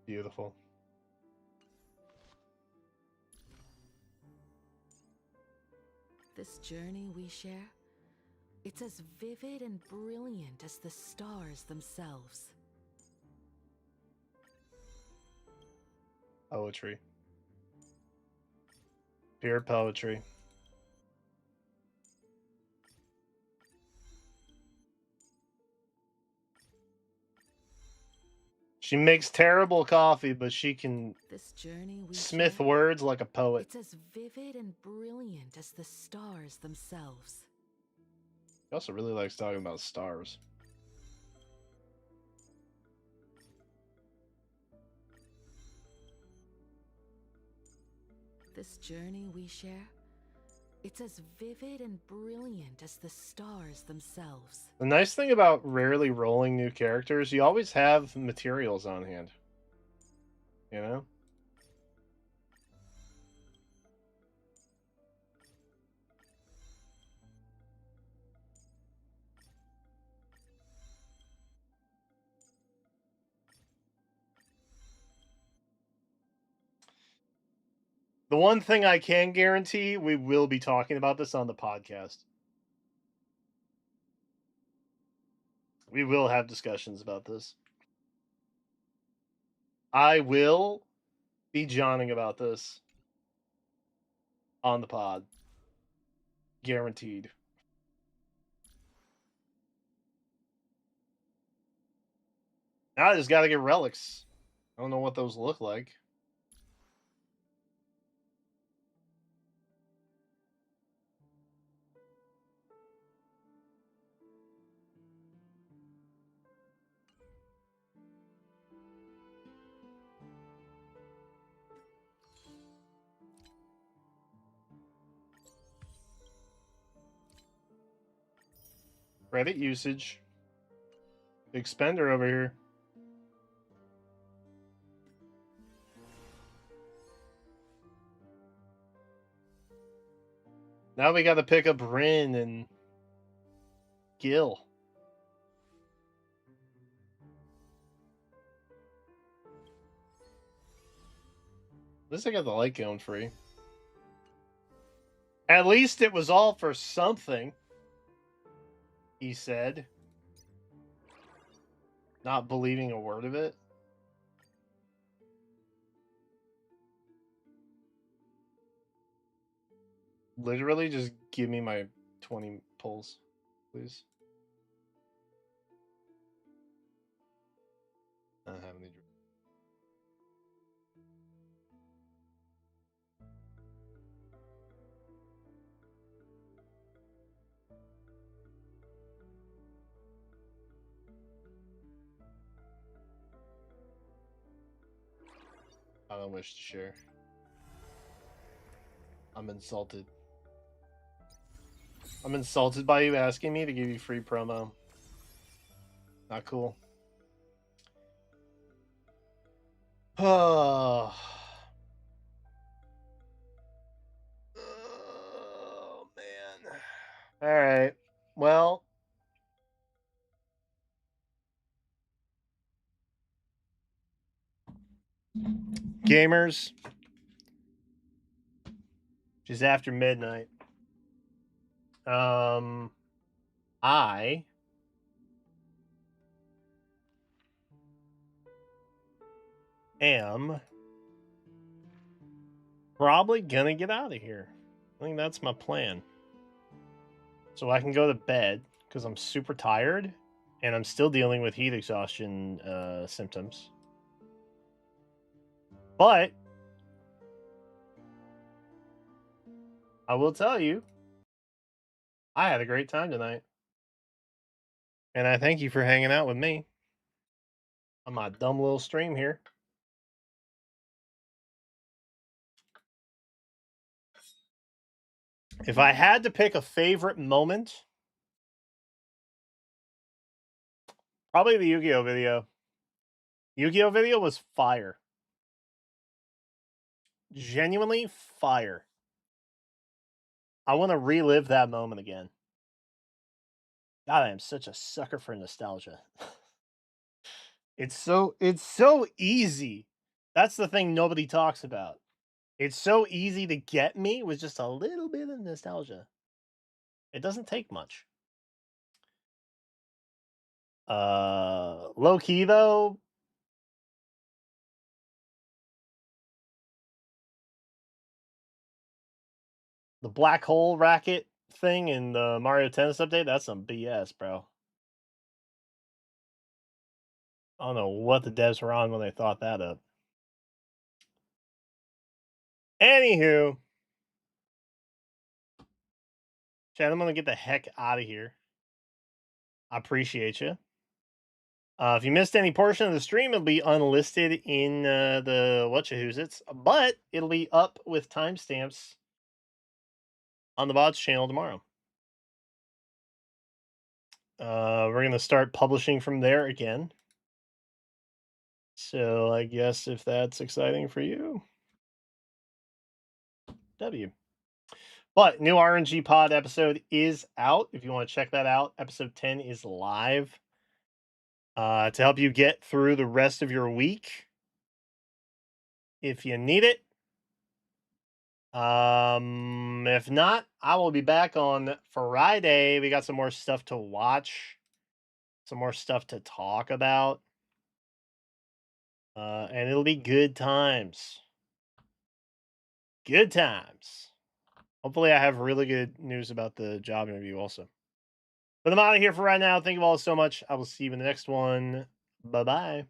Beautiful. This journey we share, it's as vivid and brilliant as the stars themselves. Poetry. Pure poetry. She makes terrible coffee, but she can smith words like a poet. It's as vivid and brilliant as the stars themselves. She also really likes talking about stars. This journey we share, it's as vivid and brilliant as the stars themselves. The nice thing about rarely rolling new characters, you always have materials on hand. You know? The one thing I can guarantee, we will be talking about this on the podcast. We will have discussions about this. I will be Johnning about this on the pod. Guaranteed. Now I just got to get relics. I don't know what those look like. Credit usage. Big spender over here. Now we got to pick up Rin and Gil. At least I got the light going free. At least it was all for something, he said. Not believing a word of it. Literally, just give me my 20 pulls, please. I don't have any. I don't wish to share. I'm insulted. I'm insulted by you asking me to give you free promo. Not cool. Oh. Oh, man. All right. Well. Gamers. Just after midnight. I am probably gonna get out of here. I think that's my plan. So I can go to bed because I'm super tired and I'm still dealing with heat exhaustion symptoms. But I will tell you, I had a great time tonight. And I thank you for hanging out with me on my dumb little stream here. If I had to pick a favorite moment, probably the Yu-Gi-Oh video. Yu-Gi-Oh video was fire. Genuinely fire. I want to relive that moment again. God, I am such a sucker for nostalgia. It's so easy. That's the thing nobody talks about. It's so easy to get me with just a little bit of nostalgia. It doesn't take much. Low key though, the black hole racket thing in the Mario Tennis update, that's some BS, bro. I don't know what the devs were on when they thought that up. Anywho, Chad, I'm going to get the heck out of here. I appreciate you. If you missed any portion of the stream, it'll be unlisted in the Whatchahoozits, but it'll be up with timestamps on the VODs channel tomorrow. We're going to start publishing from there again. So I guess if that's exciting for you, W. But new RNG Pod episode is out. If you want to check that out, episode 10 is live to help you get through the rest of your week if you need it. If not, I will be back on Friday. We got some more stuff to watch, some more stuff to talk about, and it'll be good times. Good times. Hopefully, I have really good news about the job interview also. But I'm out of here for right now. Thank you all so much. I will see you in the next one. Bye bye.